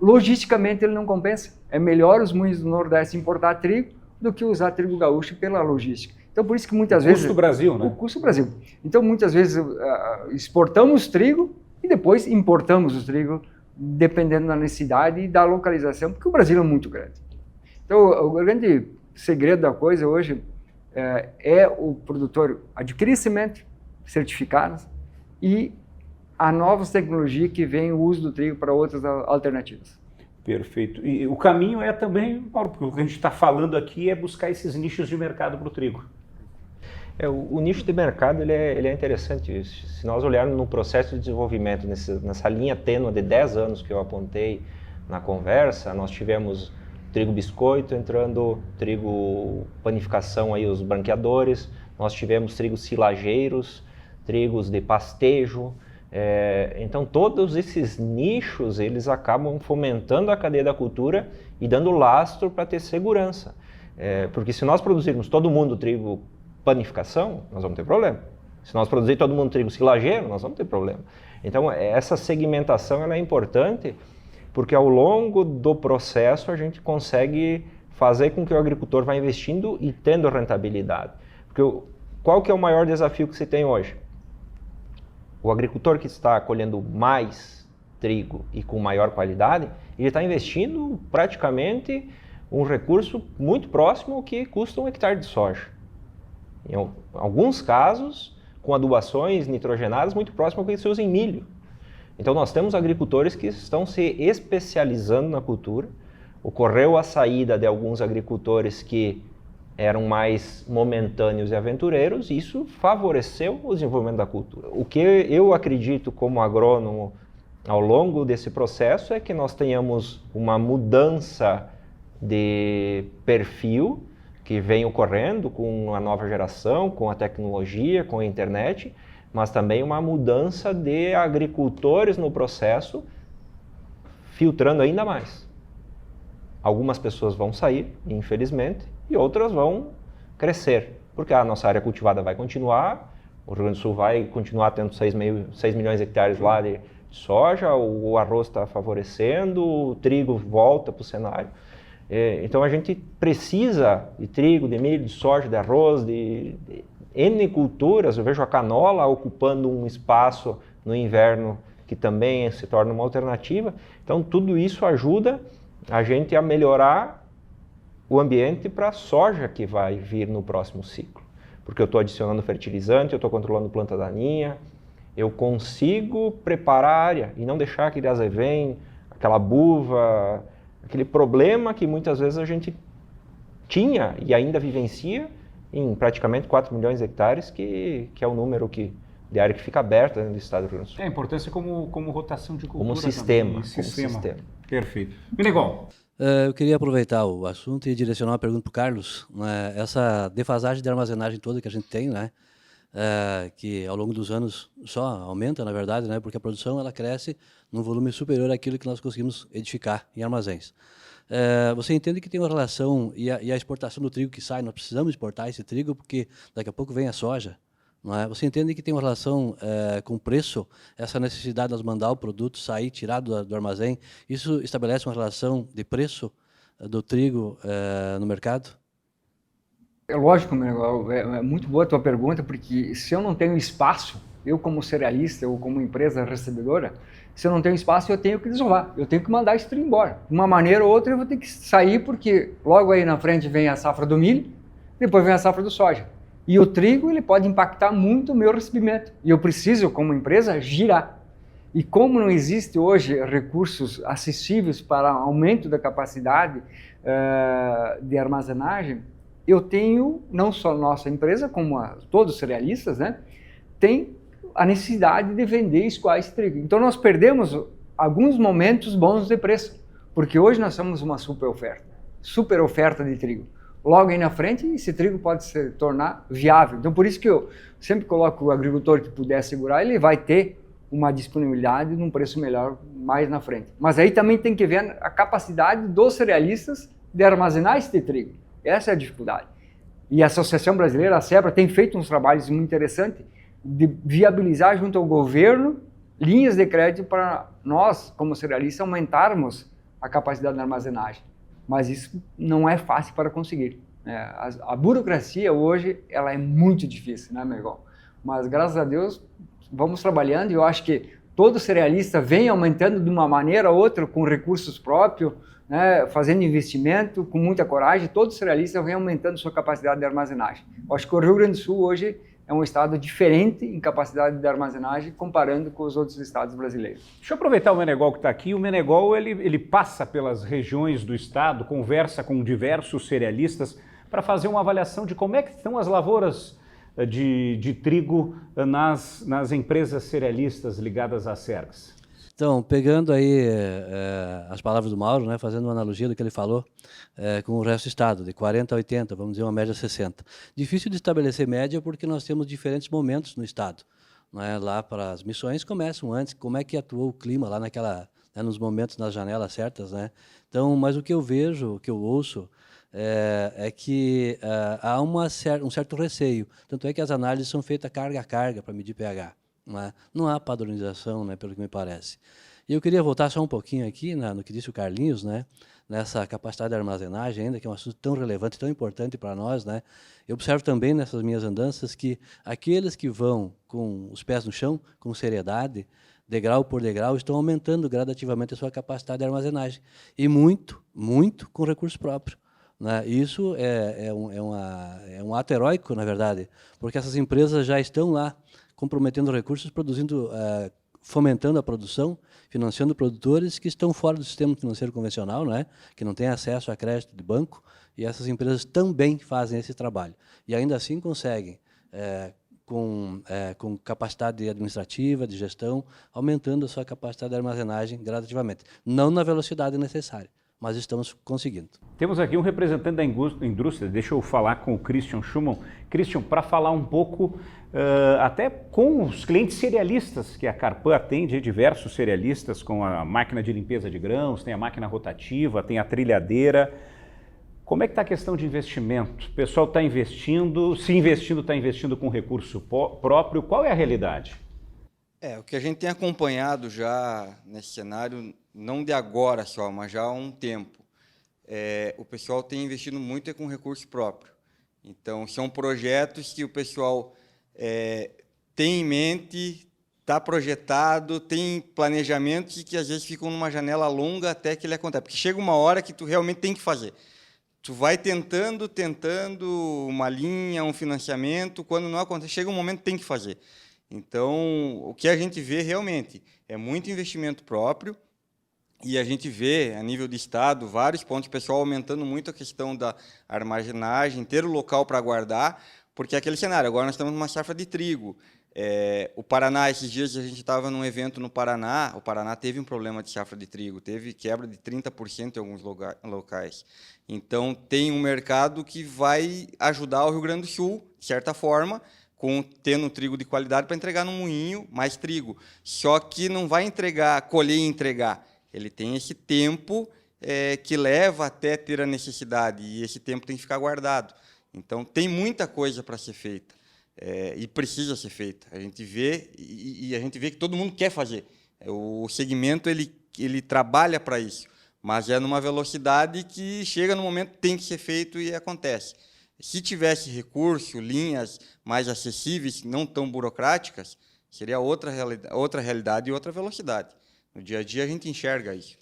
logisticamente ele não compensa. É melhor os moinhos do Nordeste importar trigo do que usar trigo gaúcho pela logística. Então por isso que muitas vezes... O custo Brasil, né? O custo Brasil. Então muitas vezes exportamos trigo e depois importamos o trigo dependendo da necessidade e da localização, porque o Brasil é muito grande. Então, o grande segredo da coisa hoje é o produtor adquirir semente certificadas e a novas tecnologias que vem o uso do trigo para outras alternativas. Perfeito. E o caminho é também, Paulo, porque o que a gente está falando aqui é buscar esses nichos de mercado para o trigo. O nicho de mercado ele é interessante. Se nós olharmos no processo de desenvolvimento, nessa linha tênue de 10 anos que eu apontei na conversa, nós tivemos trigo biscoito entrando, trigo panificação, aí, os branqueadores, nós tivemos trigos silageiros, trigos de pastejo. Então todos esses nichos eles acabam fomentando a cadeia da cultura e dando lastro para ter segurança. Porque se nós produzirmos todo mundo trigo panificação, nós vamos ter problema. Se nós produzir todo mundo trigo silageiro, nós vamos ter problema. Então, essa segmentação ela é importante, porque ao longo do processo a gente consegue fazer com que o agricultor vá investindo e tendo rentabilidade. Porque qual que é o maior desafio que se tem hoje? O agricultor que está colhendo mais trigo e com maior qualidade, ele está investindo praticamente um recurso muito próximo ao que custa um hectare de soja. Em alguns casos, com adubações nitrogenadas muito próximas ao que se usa em milho. Então nós temos agricultores que estão se especializando na cultura. Ocorreu a saída de alguns agricultores que eram mais momentâneos e aventureiros, e isso favoreceu o desenvolvimento da cultura. O que eu acredito como agrônomo ao longo desse processo é que nós tenhamos uma mudança de perfil que vem ocorrendo com a nova geração, com a tecnologia, com a internet, mas também uma mudança de agricultores no processo, filtrando ainda mais. Algumas pessoas vão sair, infelizmente, e outras vão crescer, porque a nossa área cultivada vai continuar, o Rio Grande do Sul vai continuar tendo 6 milhões de hectares lá de soja, o arroz está favorecendo, o trigo volta para o cenário. Então a gente precisa de trigo, de milho, de soja, de arroz, de N culturas. Eu vejo a canola ocupando um espaço no inverno que também se torna uma alternativa. Então tudo isso ajuda a gente a melhorar o ambiente para a soja que vai vir no próximo ciclo. Porque eu estou adicionando fertilizante, eu estou controlando planta daninha, eu consigo preparar a área e não deixar aquele azevém, aquela buva, aquele problema que muitas vezes a gente tinha e ainda vivencia em praticamente 4 milhões de hectares, que é o número que de área que fica aberta dentro do estado do Rio Grande do Sul. É a importância como rotação de cultura. Como sistema. Também, Como sistema. Perfeito. Menegon. Eu queria aproveitar o assunto e direcionar uma pergunta para o Carlos. Né? Essa defasagem de armazenagem toda que a gente tem, né? Que ao longo dos anos só aumenta, na verdade, né? Porque a produção ela cresce num volume superior àquilo que nós conseguimos edificar em armazéns. Você entende que tem uma relação, e a exportação do trigo que sai, nós precisamos exportar esse trigo porque daqui a pouco vem a soja, não é? Você entende que tem uma relação com o preço, essa necessidade de nós mandar o produto sair, tirar do armazém, isso estabelece uma relação de preço do trigo no mercado? É lógico, Menegon, é muito boa a tua pergunta, porque se eu não tenho espaço, eu como cerealista ou como empresa recebedora, se eu não tenho espaço, eu tenho que desovar, eu tenho que mandar esse trigo embora. De uma maneira ou outra, eu vou ter que sair, porque logo aí na frente vem a safra do milho, depois vem a safra do soja. E o trigo, ele pode impactar muito o meu recebimento. E eu preciso, como empresa, girar. E como não existe hoje recursos acessíveis para aumento da capacidade de armazenagem, eu tenho, não só nossa empresa, como todos os cerealistas, né, tem a necessidade de vender e escoar esse trigo. Então nós perdemos alguns momentos bons de preço, porque hoje nós temos uma super oferta de trigo. Logo aí na frente, esse trigo pode se tornar viável. Então por isso que eu sempre coloco o agricultor que puder segurar, ele vai ter uma disponibilidade num preço melhor mais na frente. Mas aí também tem que ver a capacidade dos cerealistas de armazenar esse trigo. Essa é a dificuldade. E a Associação Brasileira, a SEBRA, tem feito uns trabalhos muito interessantes de viabilizar junto ao governo linhas de crédito para nós, como cerealistas, aumentarmos a capacidade de armazenagem. Mas isso não é fácil para conseguir. A burocracia hoje ela é muito difícil, né, Menegon? Mas graças a Deus vamos trabalhando e eu acho que todo cerealista vem aumentando de uma maneira ou outra com recursos próprios, né, fazendo investimento com muita coragem. Todo cerealista vem aumentando sua capacidade de armazenagem. Eu acho que o Rio Grande do Sul hoje é um estado diferente em capacidade de armazenagem comparando com os outros estados brasileiros. Deixa eu aproveitar o Menegol que está aqui. O Menegol ele passa pelas regiões do estado, conversa com diversos cerealistas para fazer uma avaliação de como é que estão as lavouras de trigo nas empresas cerealistas ligadas à Sergs. Então, pegando aí as palavras do Mauro, né, fazendo uma analogia do que ele falou com o resto do estado, de 40 a 80, vamos dizer uma média 60. Difícil de estabelecer média porque nós temos diferentes momentos no estado. Né? Lá para as missões começam antes, como é que atuou o clima lá nos momentos, nas janelas certas. Né? Então, mas o que eu vejo, o que eu ouço, é que há um certo receio. Tanto é que as análises são feitas carga a carga para medir pH. Não há padronização, né, pelo que me parece. E eu queria voltar só um pouquinho aqui no que disse o Carlinhos, né, nessa capacidade de armazenagem ainda, que é um assunto tão relevante, tão importante para nós. Né. Eu observo também nessas minhas andanças que aqueles que vão com os pés no chão, com seriedade, degrau por degrau, estão aumentando gradativamente a sua capacidade de armazenagem. E muito, muito com recurso próprio. Né. Isso é um ato heróico, na verdade, porque essas empresas já estão lá comprometendo recursos, produzindo, fomentando a produção, financiando produtores que estão fora do sistema financeiro convencional, né, que não têm acesso a crédito de banco, e essas empresas também fazem esse trabalho. E ainda assim conseguem, com capacidade administrativa, de gestão, aumentando a sua capacidade de armazenagem gradativamente. Não na velocidade necessária, mas estamos conseguindo. Temos aqui um representante da indústria, deixa eu falar com o Christian Schumann. Christian, para falar um pouco até com os clientes cerealistas, que a Carpan atende, diversos cerealistas com a máquina de limpeza de grãos, tem a máquina rotativa, tem a trilhadeira. Como é que está a questão de investimento? O pessoal está investindo, se investindo, está investindo com recurso próprio, qual é a realidade? O que a gente tem acompanhado já nesse cenário, não de agora só, mas já há um tempo, o pessoal tem investido muito com recurso próprio. Então, são projetos que o pessoal tem em mente, está projetado, tem planejamentos e que às vezes ficam numa janela longa até que ele acontece. Porque chega uma hora que tu realmente tem que fazer. Tu vai tentando uma linha, um financiamento, quando não acontece, chega um momento que tem que fazer. Então, o que a gente vê realmente é muito investimento próprio e a gente vê, a nível de estado, vários pontos, o pessoal aumentando muito a questão da armazenagem, ter o local para guardar, porque é aquele cenário, agora nós estamos numa safra de trigo, O Paraná, esses dias a gente estava num evento no Paraná, o Paraná teve um problema de safra de trigo, teve quebra de 30% em alguns locais. Então, tem um mercado que vai ajudar o Rio Grande do Sul, de certa forma, tendo trigo de qualidade para entregar no moinho mais trigo. Só que não vai colher e entregar. Ele tem esse tempo que leva até ter a necessidade, e esse tempo tem que ficar guardado. Então, tem muita coisa para ser feita. E precisa ser feita. A gente vê e a gente vê que todo mundo quer fazer. O segmento ele trabalha para isso, mas é numa velocidade que chega no momento que tem que ser feito e acontece. Se tivesse recurso, linhas mais acessíveis, não tão burocráticas, seria outra realidade e outra velocidade. No dia a dia a gente enxerga isso.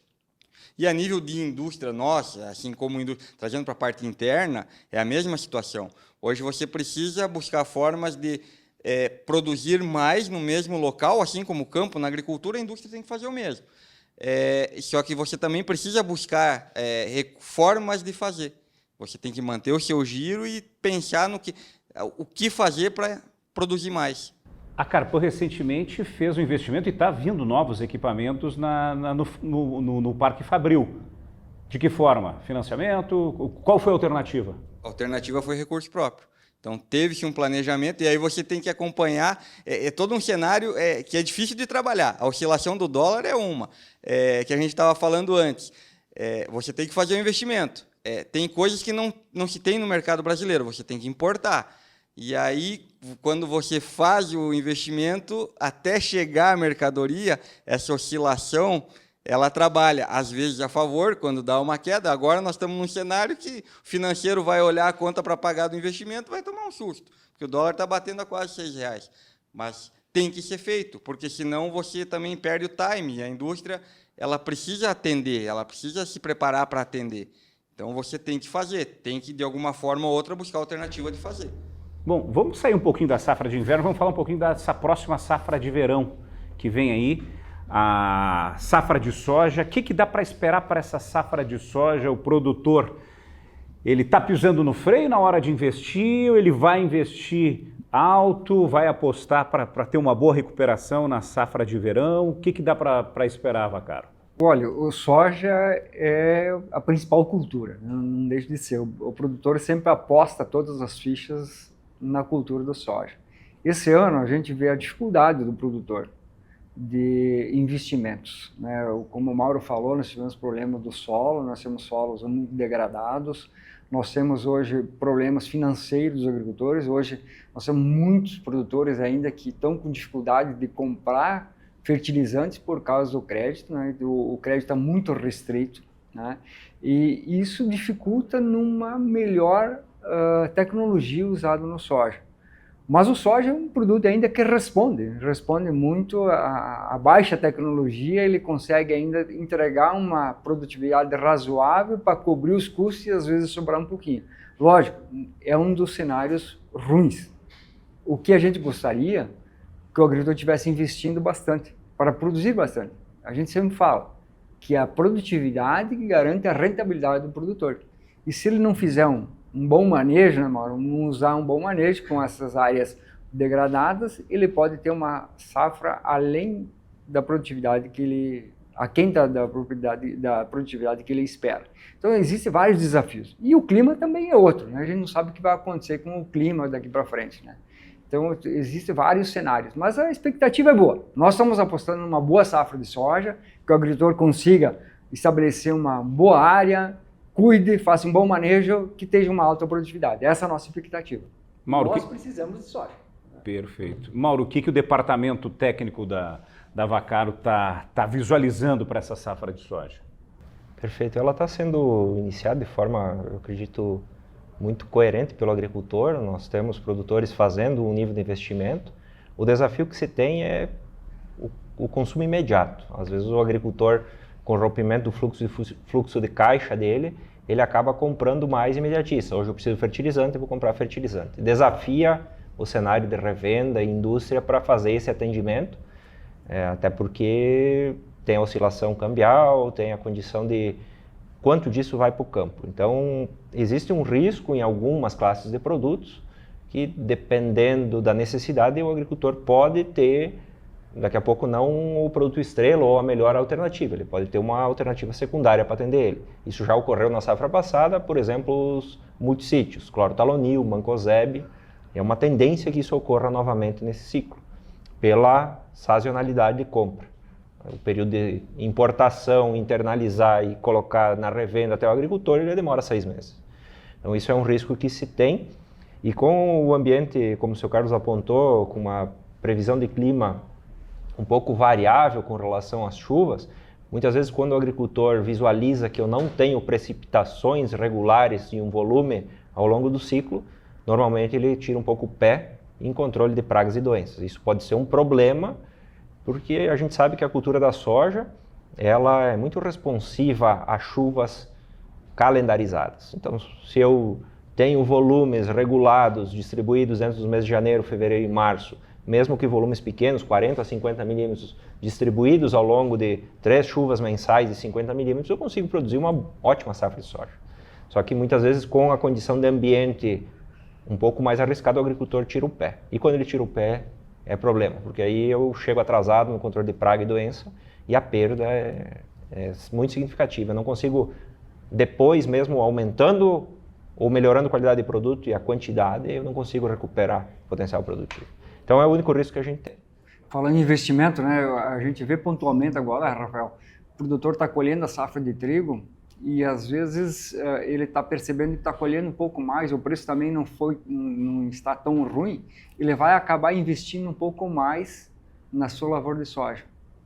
E a nível de indústria nossa, assim como trazendo para a parte interna, é a mesma situação. Hoje você precisa buscar formas de produzir mais no mesmo local, assim como o campo, na agricultura, a indústria tem que fazer o mesmo. Só que você também precisa buscar formas de fazer. Você tem que manter o seu giro e pensar o que fazer para produzir mais. A Carpan recentemente fez um investimento e está vindo novos equipamentos no Parque Fabril. De que forma? Financiamento? Qual foi a alternativa? A alternativa foi recurso próprio. Então, teve-se um planejamento e aí você tem que acompanhar. Todo um cenário que é difícil de trabalhar. A oscilação do dólar é uma, que a gente estava falando antes. Você tem que fazer um investimento. Tem coisas que não se tem no mercado brasileiro, você tem que importar. E aí, quando você faz o investimento, até chegar à mercadoria, essa oscilação, ela trabalha, às vezes, a favor, quando dá uma queda. Agora nós estamos num cenário que o financeiro vai olhar a conta para pagar do investimento, vai tomar um susto, porque o dólar está batendo a quase R$6. Mas tem que ser feito, porque senão você também perde o time. A indústria ela precisa atender, ela precisa se preparar para atender. Então, você tem que fazer, tem que, de alguma forma ou outra, buscar alternativa de fazer. Bom, vamos sair um pouquinho da safra de inverno, vamos falar um pouquinho dessa próxima safra de verão que vem aí, a safra de soja. O que dá para esperar para essa safra de soja? O produtor, ele está pisando no freio na hora de investir, ou ele vai investir alto, vai apostar para ter uma boa recuperação na safra de verão? O que dá para esperar, Vaccaro? Olha, o soja é a principal cultura, não deixa de ser. O produtor sempre aposta todas as fichas na cultura do soja. Esse ano a gente vê a dificuldade do produtor de investimentos, né? Como o Mauro falou, nós tivemos problema do solo, nós temos solos muito degradados, nós temos hoje problemas financeiros dos agricultores. Hoje nós temos muitos produtores ainda que estão com dificuldade de comprar fertilizantes por causa do crédito, né? O crédito está muito restrito, né? E isso dificulta numa melhor tecnologia usada no soja. Mas o soja é um produto ainda que responde muito a baixa tecnologia. Ele consegue ainda entregar uma produtividade razoável para cobrir os custos e às vezes sobrar um pouquinho. Lógico, é um dos cenários ruins. O que a gente gostaria que o agricultor estivesse investindo bastante, para produzir bastante. A gente sempre fala que a produtividade que garante a rentabilidade do produtor. E se ele não fizer um bom manejo, né, Mauro? Não usar um bom manejo com essas áreas degradadas, ele pode ter uma safra além da produtividade que ele, aquém da produtividade que ele espera. Então existem vários desafios. E o clima também é outro, né? A gente não sabe o que vai acontecer com o clima daqui para frente, né? Então existem vários cenários, mas a expectativa é boa. Nós estamos apostando numa boa safra de soja, que o agricultor consiga estabelecer uma boa área, cuide, faça um bom manejo, que tenha uma alta produtividade. Essa é a nossa expectativa. Mauro, nós precisamos de soja. Perfeito. Mauro, o que o departamento técnico da Vaccaro está visualizando para essa safra de soja? Perfeito. Ela está sendo iniciada de forma, eu acredito, muito coerente pelo agricultor. Nós temos produtores fazendo um nível de investimento. O desafio que se tem é o consumo imediato. Às vezes o agricultor, com o rompimento do fluxo de caixa dele, ele acaba comprando mais imediatista. Hoje eu preciso de fertilizante, eu vou comprar fertilizante. Desafia o cenário de revenda e indústria para fazer esse atendimento, até porque tem a oscilação cambial, tem a condição de quanto disso vai para o campo. Então, existe um risco em algumas classes de produtos que dependendo da necessidade o agricultor pode ter, daqui a pouco não o produto estrela ou a melhor alternativa, ele pode ter uma alternativa secundária para atender ele. Isso já ocorreu na safra passada, por exemplo, os multissítios, clorotalonil, mancozeb, é uma tendência que isso ocorra novamente nesse ciclo, pela sazonalidade de compra. O período de importação, internalizar e colocar na revenda até o agricultor, ele demora 6 meses. Então isso é um risco que se tem, e com o ambiente, como o Sr. Carlos apontou, com uma previsão de clima um pouco variável com relação às chuvas, muitas vezes quando o agricultor visualiza que eu não tenho precipitações regulares em um volume ao longo do ciclo, normalmente ele tira um pouco o pé em controle de pragas e doenças. Isso pode ser um problema, porque a gente sabe que a cultura da soja ela é muito responsiva a chuvas calendarizadas. Então, se eu tenho volumes regulados, distribuídos dentro dos meses de janeiro, fevereiro e março, mesmo que volumes pequenos, 40 a 50 milímetros, distribuídos ao longo de 3 chuvas mensais de 50 milímetros, eu consigo produzir uma ótima safra de soja. Só que muitas vezes com a condição de ambiente um pouco mais arriscado, o agricultor tira o pé. E quando ele tira o pé, é problema, porque aí eu chego atrasado no controle de praga e doença e a perda é muito significativa. Eu não consigo, depois mesmo aumentando ou melhorando a qualidade de produto e a quantidade, eu não consigo recuperar o potencial produtivo. Então é o único risco que a gente tem. Falando em investimento, né, a gente vê pontualmente agora, Rafael, o produtor está colhendo a safra de trigo e às vezes ele está percebendo que está colhendo um pouco mais, o preço também não está tão ruim, ele vai acabar investindo um pouco mais na sua lavoura de soja.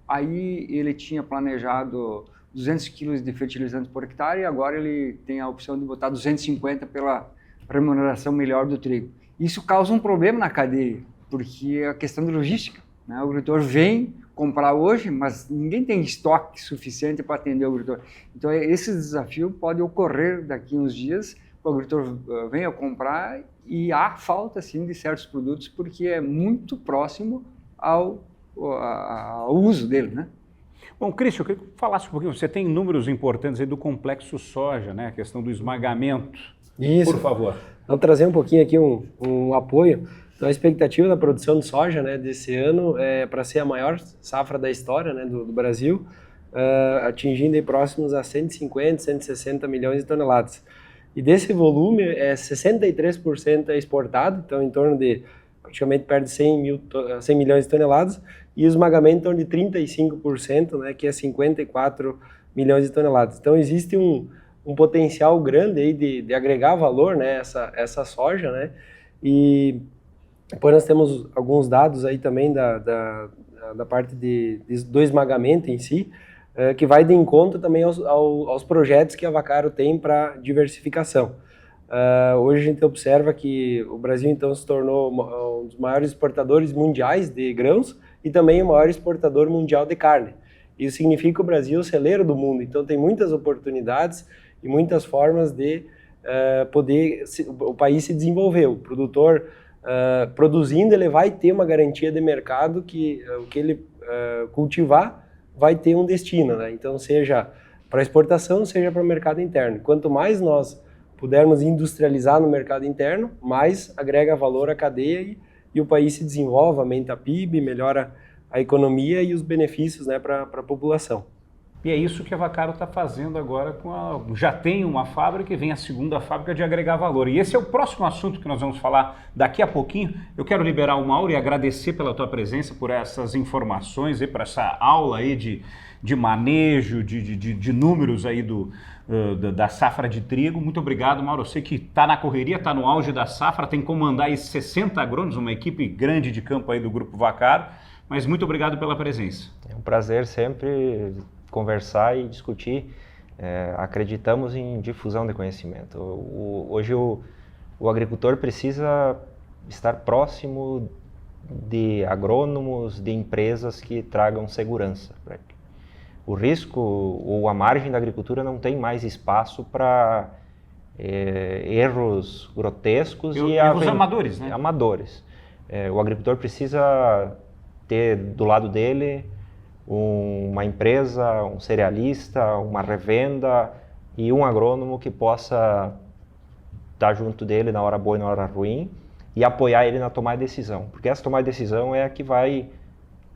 Aí ele tinha planejado 200 quilos de fertilizante por hectare e agora ele tem a opção de botar 250 pela remuneração melhor do trigo. Isso causa um problema na cadeia, porque é a questão de logística, né? O agricultor vem comprar hoje, mas ninguém tem estoque suficiente para atender o agricultor. Então esse desafio pode ocorrer daqui a uns dias, o agricultor venha comprar e há falta sim de certos produtos porque é muito próximo ao uso dele, né? Bom, Cristian, eu queria que falasse um pouquinho, você tem números importantes aí do complexo soja, né? A questão do esmagamento. Isso. Por favor. Vou trazer um pouquinho aqui um apoio. Então, a expectativa da produção de soja, né, desse ano é para ser a maior safra da história, né, do Brasil, atingindo aí próximos a 150, 160 milhões de toneladas. E desse volume, 63% é exportado, então em torno de praticamente perto de 100 milhões de toneladas, e o esmagamento em torno de 35%, né, que é 54 milhões de toneladas. Então existe um potencial grande aí de agregar valor, né, essa soja, né, e depois nós temos alguns dados aí também da parte do esmagamento em si, que vai de encontro também aos projetos que a Vacaro tem para diversificação. Hoje a gente observa que o Brasil então se tornou um dos maiores exportadores mundiais de grãos e também o maior exportador mundial de carne. Isso significa que o Brasil é o celeiro do mundo, então tem muitas oportunidades e muitas formas de o país se desenvolver. O produtor produzindo, ele vai ter uma garantia de mercado que o que ele cultivar vai ter um destino, né? Então, seja para exportação, seja para o mercado interno. Quanto mais nós pudermos industrializar no mercado interno, mais agrega valor à cadeia e o país se desenvolve, aumenta a PIB, melhora a economia e os benefícios, né, para a população. E é isso que a Vacaro está fazendo agora, já tem uma fábrica e vem a segunda fábrica de agregar valor. E esse é o próximo assunto que nós vamos falar daqui a pouquinho. Eu quero liberar o Mauro e agradecer pela tua presença, por essas informações e por essa aula aí de manejo, de números aí da safra de trigo. Muito obrigado, Mauro. Eu sei que está na correria, está no auge da safra, tem que comandar aí 60 agrônomos, uma equipe grande de campo aí do Grupo Vacaro. Mas muito obrigado pela presença. É um prazer sempre conversar e discutir. Acreditamos em difusão de conhecimento. Hoje o agricultor precisa estar próximo de agrônomos, de empresas que tragam segurança para ele. O risco ou a margem da agricultura não tem mais espaço para erros grotescos e erros amadores, né? Amadores. O agricultor precisa ter do lado dele uma empresa, um cerealista, uma revenda e um agrônomo que possa estar junto dele na hora boa e na hora ruim e apoiar ele na tomada de decisão, porque essa tomada de decisão é a que vai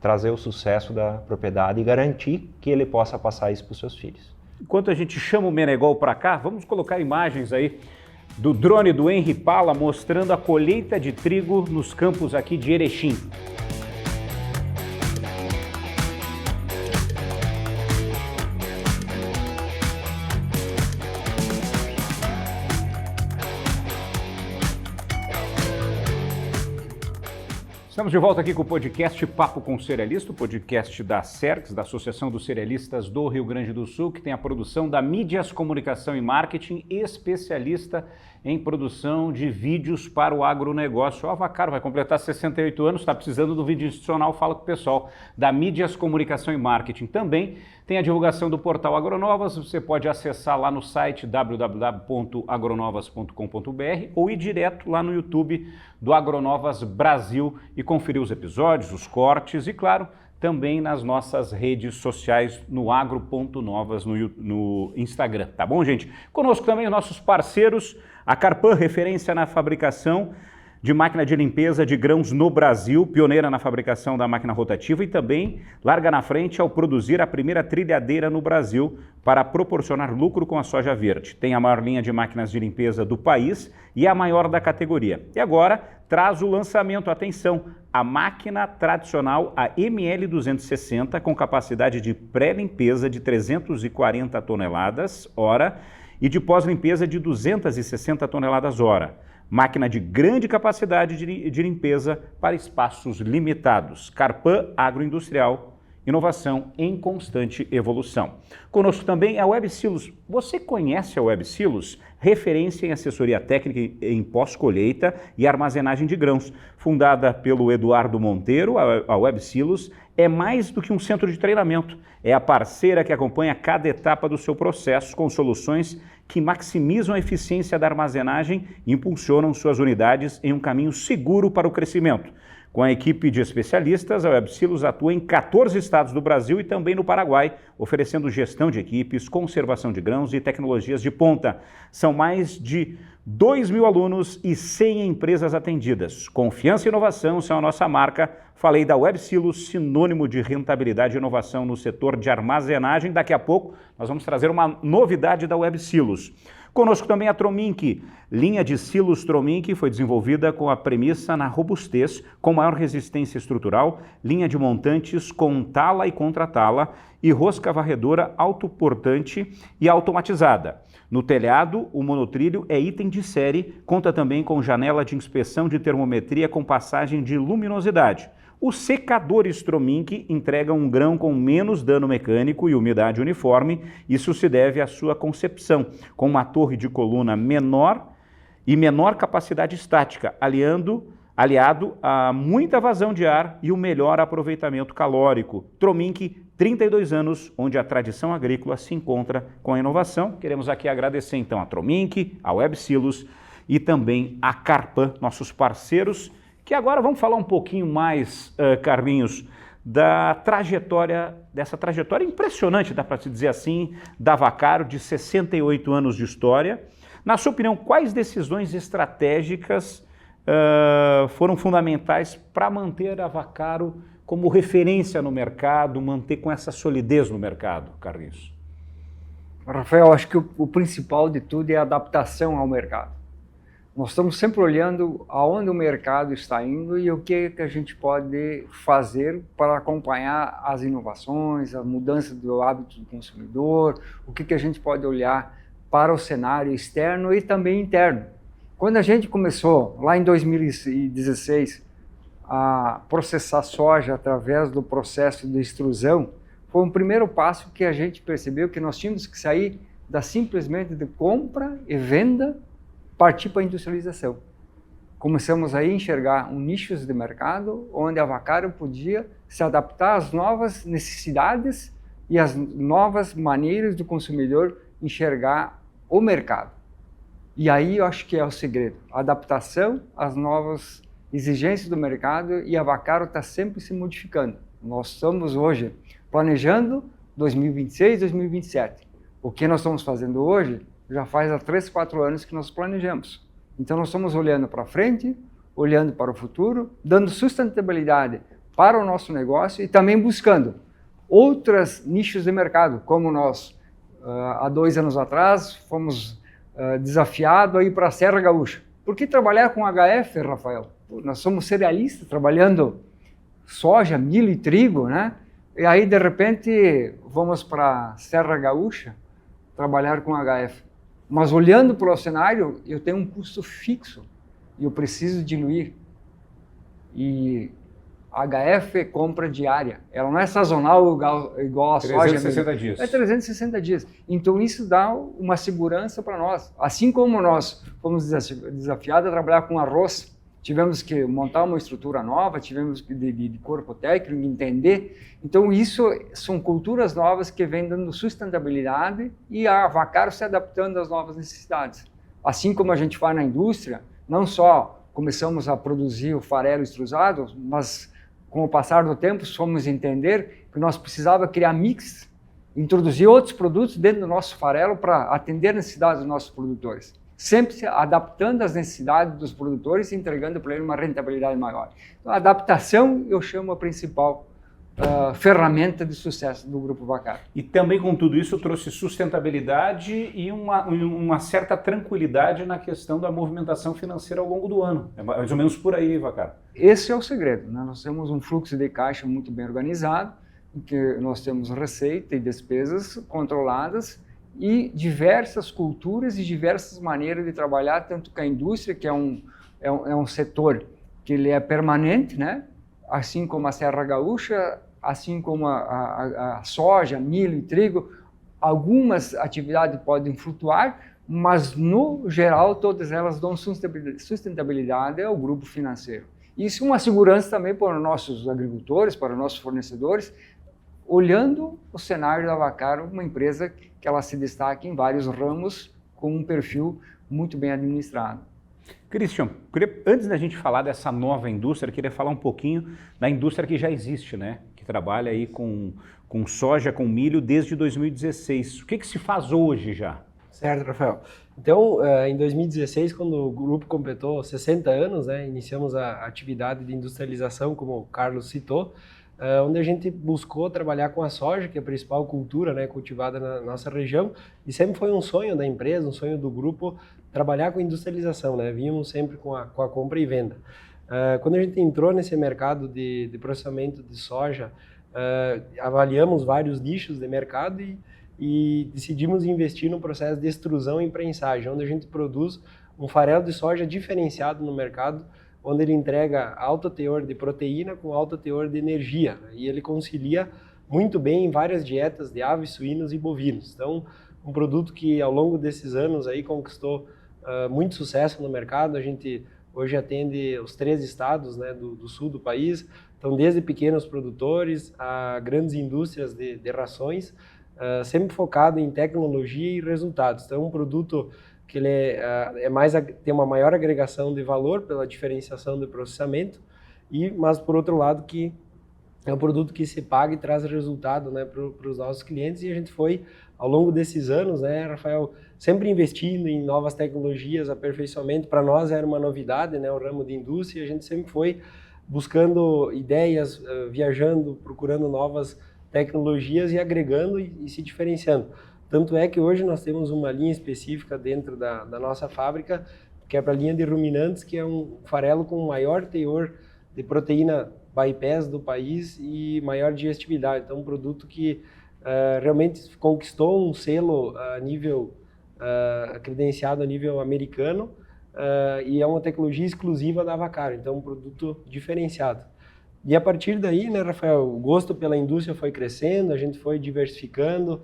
trazer o sucesso da propriedade e garantir que ele possa passar isso para os seus filhos. Enquanto a gente chama o Menegol para cá, vamos colocar imagens aí do drone do Henry Pala mostrando a colheita de trigo nos campos aqui de Erechim. Estamos de volta aqui com o podcast Papo com Cerealista, o podcast da Sergs, da Associação dos Cerealistas do Rio Grande do Sul, que tem a produção da Mídias, Comunicação e Marketing, especialista em produção de vídeos para o agronegócio. O Avacaro vai completar 68 anos, está precisando do vídeo institucional, fala com o pessoal da Mídias, Comunicação e Marketing. Também tem a divulgação do portal Agronovas, você pode acessar lá no site www.agronovas.com.br ou ir direto lá no YouTube do Agronovas Brasil e conferir os episódios, os cortes e, claro, também nas nossas redes sociais no agro.novas no Instagram, tá bom, gente? Conosco também os nossos parceiros, a Carpan, referência na fabricação de máquina de limpeza de grãos no Brasil, pioneira na fabricação da máquina rotativa e também larga na frente ao produzir a primeira trilhadeira no Brasil para proporcionar lucro com a soja verde. Tem a maior linha de máquinas de limpeza do país e a maior da categoria. E agora traz o lançamento, atenção, a máquina tradicional, a ML260, com capacidade de pré-limpeza de 340 toneladas hora e de pós-limpeza de 260 toneladas hora. Máquina de grande capacidade de limpeza para espaços limitados. Carpan Agroindustrial, inovação em constante evolução. Conosco também a WebSilos. Você conhece a WebSilos? Referência em assessoria técnica em pós-colheita e armazenagem de grãos. Fundada pelo Eduardo Monteiro, a WebSilos é mais do que um centro de treinamento. É a parceira que acompanha cada etapa do seu processo com soluções que maximizam a eficiência da armazenagem e impulsionam suas unidades em um caminho seguro para o crescimento. Com a equipe de especialistas, a WebSilos atua em 14 estados do Brasil e também no Paraguai, oferecendo gestão de equipes, conservação de grãos e tecnologias de ponta. São mais de 2.000 alunos e 100 empresas atendidas. Confiança e inovação são a nossa marca. Falei da WebSilos, sinônimo de rentabilidade e inovação no setor de armazenagem. Daqui a pouco nós vamos trazer uma novidade da WebSilos. Conosco também a Tromink. Linha de silos Tromink foi desenvolvida com a premissa na robustez, com maior resistência estrutural, linha de montantes com tala e contra-tala e rosca varredora autoportante e automatizada. No telhado, o monotrilho é item de série, conta também com janela de inspeção de termometria com passagem de luminosidade. Os secadores Tromink entregam um grão com menos dano mecânico e umidade uniforme. Isso se deve à sua concepção, com uma torre de coluna menor e menor capacidade estática, aliado a muita vazão de ar e o melhor aproveitamento calórico. Tromink, 32 anos, onde a tradição agrícola se encontra com a inovação. Queremos aqui agradecer então a Tromink, a WebSilos e também a Carpan, nossos parceiros, que agora vamos falar um pouquinho mais, Carlinhos, dessa trajetória impressionante, dá para se dizer assim, da Avacaro, de 68 anos de história. Na sua opinião, quais decisões estratégicas foram fundamentais para manter a Avacaro como referência no mercado, manter com essa solidez no mercado, Carlinhos? Rafael, acho que o principal de tudo é a adaptação ao mercado. Nós estamos sempre olhando aonde o mercado está indo e o que a gente pode fazer para acompanhar as inovações, a mudança do hábito do consumidor, o que a gente pode olhar para o cenário externo e também interno. Quando a gente começou, lá em 2016, a processar soja através do processo de extrusão, foi um primeiro passo que a gente percebeu que nós tínhamos que sair simplesmente de compra e venda, partir para a industrialização. Começamos a enxergar nichos de mercado onde a Avacaro podia se adaptar às novas necessidades e às novas maneiras do consumidor enxergar o mercado. E aí eu acho que é o segredo, a adaptação às novas exigências do mercado, e a Avacaro está sempre se modificando. Nós estamos hoje planejando 2026, 2027. O que nós estamos fazendo hoje já faz há 3, 4 anos que nós planejamos. Então nós estamos olhando para frente, olhando para o futuro, dando sustentabilidade para o nosso negócio e também buscando outros nichos de mercado, como nós, há 2 anos atrás, fomos desafiados a ir para a Serra Gaúcha. Por que trabalhar com HF, Rafael? Nós somos cerealistas, trabalhando soja, milho e trigo, né? E aí, de repente, vamos para a Serra Gaúcha trabalhar com HF. Mas olhando para o cenário, eu tenho um custo fixo e eu preciso diluir. E a HF é compra diária, ela não é sazonal igual a soja. 360 dias. É 360 dias. Então isso dá uma segurança para nós. Assim como nós fomos desafiados a trabalhar com arroz, tivemos que montar uma estrutura nova, tivemos que de corpo técnico, entender. Então isso são culturas novas que vêm dando sustentabilidade e a Vaccaro se adaptando às novas necessidades. Assim como a gente faz na indústria, não só começamos a produzir o farelo extrusado, mas com o passar do tempo, fomos entender que nós precisávamos criar mix, introduzir outros produtos dentro do nosso farelo para atender as necessidades dos nossos produtores. Sempre se adaptando às necessidades dos produtores e entregando para eles uma rentabilidade maior. Então, a adaptação eu chamo a principal ferramenta de sucesso do Grupo Vaccaro. E também com tudo isso trouxe sustentabilidade e uma certa tranquilidade na questão da movimentação financeira ao longo do ano. É mais ou menos por aí, Vaccaro. Esse é o segredo, né? Nós temos um fluxo de caixa muito bem organizado, em que nós temos receita e despesas controladas e diversas culturas e diversas maneiras de trabalhar, tanto que a indústria, que é um setor que ele é permanente, né? Assim como a Serra Gaúcha, assim como a soja, milho e trigo, algumas atividades podem flutuar, mas no geral todas elas dão sustentabilidade ao grupo financeiro. Isso é uma segurança também para os nossos agricultores, para os nossos fornecedores, olhando o cenário da Vaccaro, uma empresa que ela se destaca em vários ramos com um perfil muito bem administrado. Christian, antes da gente falar dessa nova indústria, eu queria falar um pouquinho da indústria que já existe, né? Que trabalha aí com soja, com milho desde 2016. O que se faz hoje já? Certo, Rafael. Então, em 2016, quando o grupo completou 60 anos, né, iniciamos a atividade de industrialização, como o Carlos citou, onde a gente buscou trabalhar com a soja, que é a principal cultura, né, cultivada na nossa região, e sempre foi um sonho da empresa, um sonho do grupo, trabalhar com industrialização, né? Vínhamos sempre com a compra e venda. Quando a gente entrou nesse mercado de processamento de soja, avaliamos vários nichos de mercado e decidimos investir no processo de extrusão e prensagem, onde a gente produz um farelo de soja diferenciado no mercado, onde ele entrega alto teor de proteína com alto teor de energia, né? E ele concilia muito bem em várias dietas de aves, suínos e bovinos. Então, um produto que ao longo desses anos aí conquistou muito sucesso no mercado. A gente hoje atende os 3 estados, né, do sul do país, então desde pequenos produtores a grandes indústrias de rações, sempre focado em tecnologia e resultados. Então, um produto que ele tem uma maior agregação de valor pela diferenciação do processamento, mas por outro lado que é um produto que se paga e traz resultado, né, para os nossos clientes. E a gente foi, ao longo desses anos, né, Rafael, sempre investindo em novas tecnologias, aperfeiçoamento. Para nós era uma novidade, né, o ramo de indústria, e a gente sempre foi buscando ideias, viajando, procurando novas tecnologias e agregando e se diferenciando. Tanto é que hoje nós temos uma linha específica dentro da nossa fábrica, que é para a linha de ruminantes, que é um farelo com maior teor de proteína bypass do país e maior digestibilidade. Então, um produto que realmente conquistou um selo a nível credenciado a nível americano, e é uma tecnologia exclusiva da Vaccaro. Então, um produto diferenciado. E a partir daí, né, Rafael, o gosto pela indústria foi crescendo, a gente foi diversificando,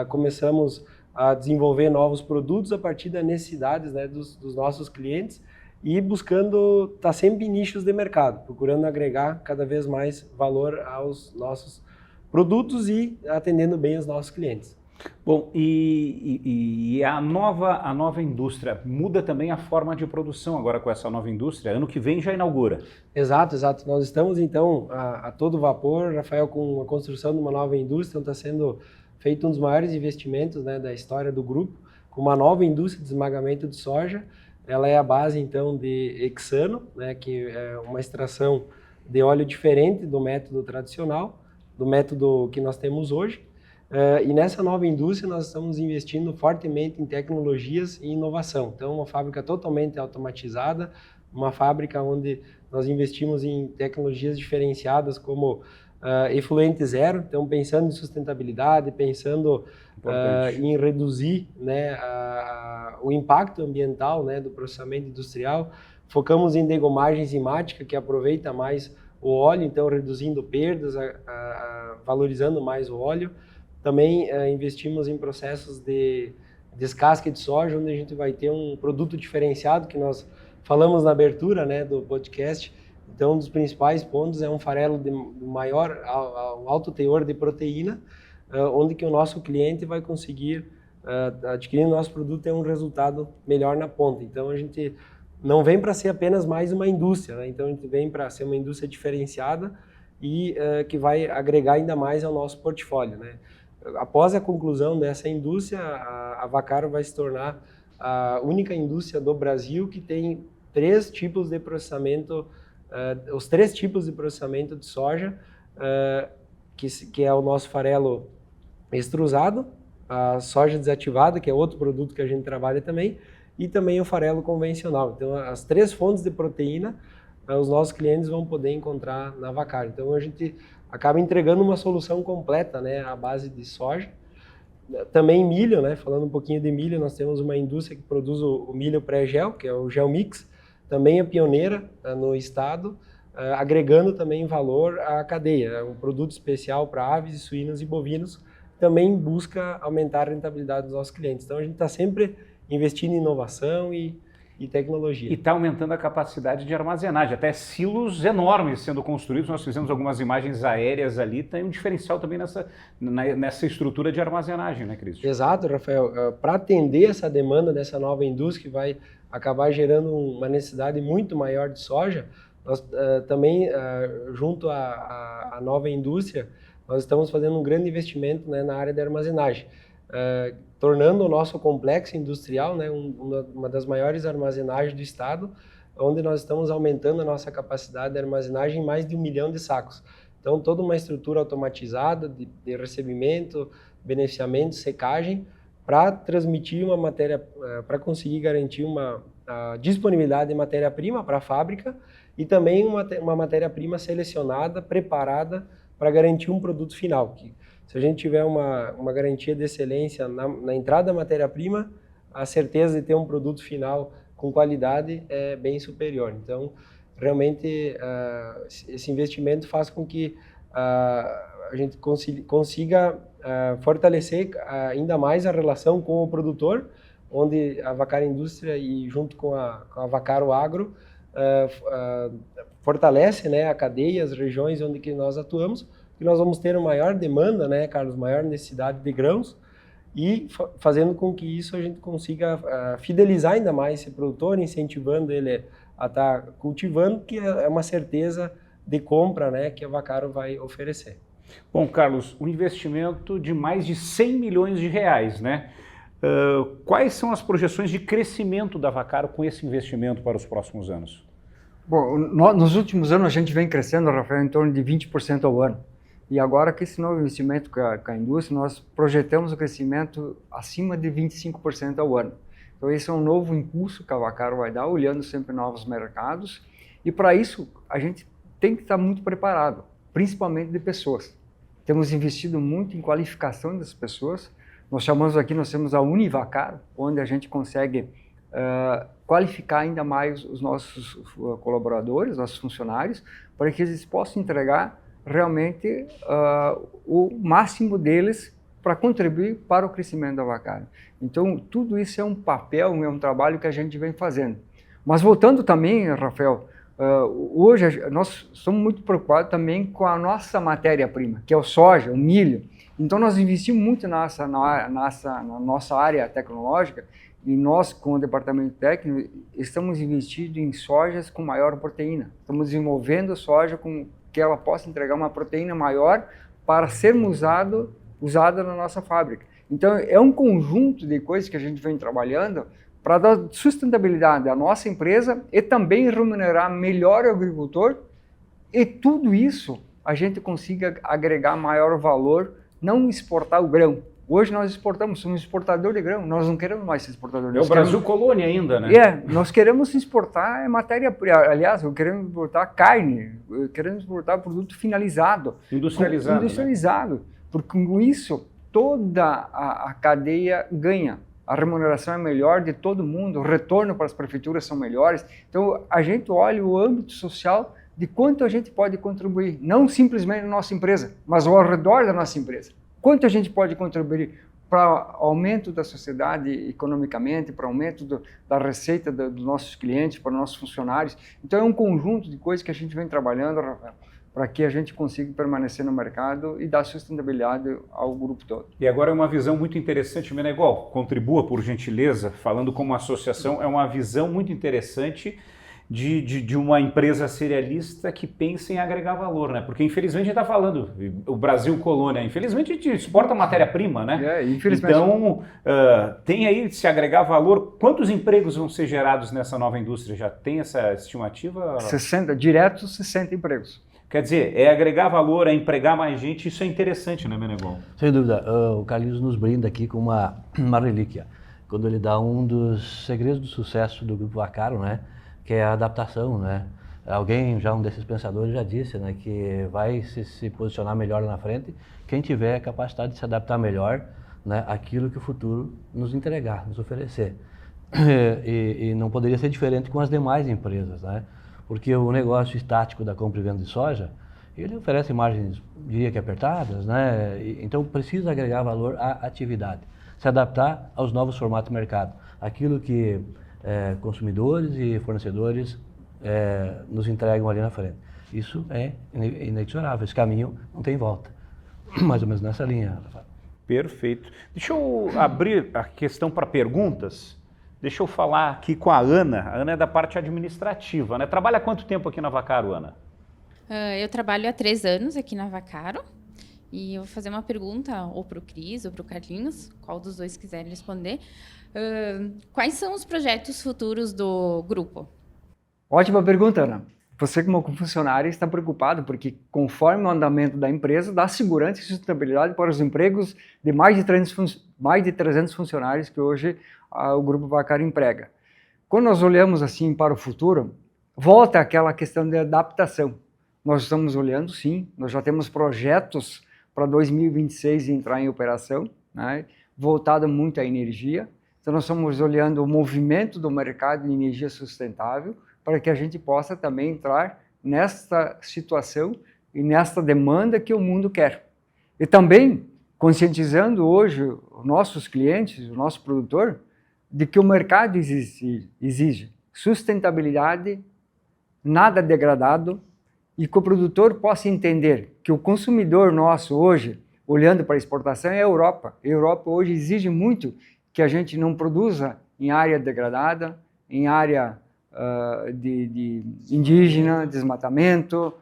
começamos a desenvolver novos produtos a partir das necessidades, né, dos nossos clientes, e buscando estar sempre em nichos de mercado, procurando agregar cada vez mais valor aos nossos produtos e atendendo bem os nossos clientes. Bom, e a nova indústria muda também a forma de produção agora com essa nova indústria? Ano que vem já inaugura. Exato. Nós estamos então a todo vapor, Rafael, com a construção de uma nova indústria. Está sendo feito um dos maiores investimentos, né, da história do grupo, com uma nova indústria de esmagamento de soja, ela é a base então de hexano, né, que é uma extração de óleo diferente do método tradicional, do método que nós temos hoje. E nessa nova indústria nós estamos investindo fortemente em tecnologias e inovação. Então, uma fábrica totalmente automatizada, uma fábrica onde nós investimos em tecnologias diferenciadas como efluente zero, então pensando em sustentabilidade, pensando em reduzir, né, o impacto ambiental, né, do processamento industrial. Focamos em degomagem enzimática, que aproveita mais o óleo, então reduzindo perdas, valorizando mais o óleo. Também investimos em processos de descasque de soja, onde a gente vai ter um produto diferenciado, que nós falamos na abertura, né, do podcast. Então, um dos principais pontos é um farelo de maior, alto teor de proteína, onde que o nosso cliente vai conseguir, adquirindo o nosso produto, ter um resultado melhor na ponta. Então, a gente não vem para ser apenas mais uma indústria, né? Então a gente vem para ser uma indústria diferenciada e que vai agregar ainda mais ao nosso portfólio, né? Após a conclusão dessa indústria, a Vaccaro vai se tornar a única indústria do Brasil que tem os três tipos de processamento de soja, que é o nosso farelo extrusado, a soja desativada, que é outro produto que a gente trabalha também, e também o farelo convencional. Então, as três fontes de proteína, os nossos clientes vão poder encontrar na Vaccaro. Então, a gente acaba entregando uma solução completa, né, à base de soja. Também milho, né, falando um pouquinho de milho, nós temos uma indústria que produz o milho pré-gel, que é o Gel Mix, também é pioneira no estado, agregando também valor à cadeia. É um produto especial para aves, suínos e bovinos, também busca aumentar a rentabilidade dos nossos clientes. Então, a gente está sempre investindo em inovação e tecnologia. E está aumentando a capacidade de armazenagem, até silos enormes sendo construídos. Nós fizemos algumas imagens aéreas ali, tem um diferencial também nessa estrutura de armazenagem, né, Cristian? Exato, Rafael. Para atender essa demanda dessa nova indústria, que vai acabar gerando uma necessidade muito maior de soja, nós também, junto à nova indústria, nós estamos fazendo um grande investimento, né, na área de armazenagem. Tornando o nosso complexo industrial, né, uma das maiores armazenagens do estado, onde nós estamos aumentando a nossa capacidade de armazenagem em mais de 1 milhão de sacos. Então, toda uma estrutura automatizada de recebimento, beneficiamento, secagem, para transmitir uma matéria, para conseguir garantir uma disponibilidade de matéria-prima para a fábrica e também uma matéria-prima selecionada, preparada para garantir um produto final. Se a gente tiver uma garantia de excelência na entrada da matéria-prima, a certeza de ter um produto final com qualidade é bem superior. Então, realmente, esse investimento faz com que a gente consiga fortalecer ainda mais a relação com o produtor, onde a Vaccaro Indústria e junto com a Vaccaro Agro fortalece, né, a cadeia, as regiões onde que nós atuamos, que nós vamos ter uma maior demanda, né, Carlos, maior necessidade de grãos, e fazendo com que isso a gente consiga fidelizar ainda mais esse produtor, incentivando ele a estar cultivando, que é uma certeza de compra, né, que a Vaccaro vai oferecer. Bom, Carlos, um investimento de mais de 100 milhões de reais, né? Quais são as projeções de crescimento da Vaccaro com esse investimento para os próximos anos? Bom, nos últimos anos a gente vem crescendo, Rafael, em torno de 20% ao ano. E agora com esse novo investimento com a indústria, nós projetamos o crescimento acima de 25% ao ano. Então esse é um novo impulso que a Vaccaro vai dar, olhando sempre novos mercados. E para isso a gente tem que estar muito preparado, principalmente de pessoas. Temos investido muito em qualificação das pessoas. Nós temos a Univaccaro, onde a gente consegue qualificar ainda mais os nossos colaboradores, nossos funcionários, para que eles possam entregar realmente o máximo deles para contribuir para o crescimento da Vaccaro. Então, tudo isso é um papel, é um trabalho que a gente vem fazendo. Mas voltando também, Rafael, hoje nós somos muito preocupados também com a nossa matéria-prima, que é o soja, o milho. Então, nós investimos muito na nossa área tecnológica e nós, com o departamento técnico, estamos investindo em sojas com maior proteína. Estamos desenvolvendo soja que ela possa entregar uma proteína maior para sermos usada na nossa fábrica. Então, é um conjunto de coisas que a gente vem trabalhando para dar sustentabilidade à nossa empresa e também remunerar melhor o agricultor, e tudo isso a gente consiga agregar maior valor, não exportar o grão. Hoje nós exportamos, somos exportador de grão, nós não queremos mais ser exportador. É o Brasil colônia ainda, né? Nós queremos exportar matéria-prima, aliás, queremos exportar carne, queremos exportar produto finalizado. Industrializado. Né? Porque com isso, toda a cadeia ganha. A remuneração é melhor de todo mundo, o retorno para as prefeituras são melhores. Então, a gente olha o âmbito social de quanto a gente pode contribuir, não simplesmente na nossa empresa, mas ao redor da nossa empresa. Quanto a gente pode contribuir para o aumento da sociedade economicamente, para o aumento da receita dos nossos clientes, para os nossos funcionários. Então, é um conjunto de coisas que a gente vem trabalhando, Rafael, para que a gente consiga permanecer no mercado e dar sustentabilidade ao grupo todo. E agora é uma visão muito interessante, Meneghel, contribua por gentileza, falando como associação, é uma visão muito interessante de uma empresa cerealista que pensa em agregar valor, né? Porque infelizmente a gente está falando, o Brasil colônia, infelizmente a gente exporta matéria-prima, né? Infelizmente. Então, tem aí de se agregar valor. Quantos empregos vão ser gerados nessa nova indústria? Já tem essa estimativa? 60 empregos. Quer dizer, é agregar valor, é empregar mais gente, isso é interessante, né, Meneghel? Sem dúvida. O Carlinhos nos brinda aqui com uma relíquia, quando ele dá um dos segredos do sucesso do Grupo Vaccaro, né? Que é a adaptação, né? Um desses pensadores já disse, né, que vai se posicionar melhor lá na frente quem tiver a capacidade de se adaptar melhor, né, àquilo que o futuro nos entregar, nos oferecer. E não poderia ser diferente com as demais empresas, né? Porque o negócio estático da compra e venda de soja, ele oferece margens, diria que apertadas, né? Então precisa agregar valor à atividade, se adaptar aos novos formatos de mercado, aquilo que consumidores e fornecedores nos entregam ali na frente. Isso é inexorável, esse caminho não tem volta. Mais ou menos nessa linha, Rafael. Perfeito. Deixa eu abrir a questão para perguntas. Deixa eu falar aqui com a Ana. A Ana é da parte administrativa, né? Trabalha há quanto tempo aqui na Vaccaro, Ana? Eu trabalho há 3 anos aqui na Vaccaro. E eu vou fazer uma pergunta ou para o Cris ou para o Carlinhos, qual dos dois quiserem responder. Quais são os projetos futuros do grupo? Ótima pergunta, Ana. Você, como funcionário, está preocupado porque, conforme o andamento da empresa, dá segurança e sustentabilidade para os empregos de mais de 300 funcionários que hoje o Grupo Vaccaro emprega. Quando nós olhamos assim para o futuro, volta aquela questão de adaptação. Nós estamos olhando, sim, nós já temos projetos para 2026 entrar em operação, né, voltado muito à energia. Então, nós estamos olhando o movimento do mercado de energia sustentável para que a gente possa também entrar nesta situação e nesta demanda que o mundo quer. E também conscientizando hoje os nossos clientes, o nosso produtor, de que o mercado exige sustentabilidade, nada degradado, e que o produtor possa entender que o consumidor nosso hoje, olhando para a exportação, é a Europa. A Europa hoje exige muito que a gente não produza em área degradada, em área de indígena, desmatamento,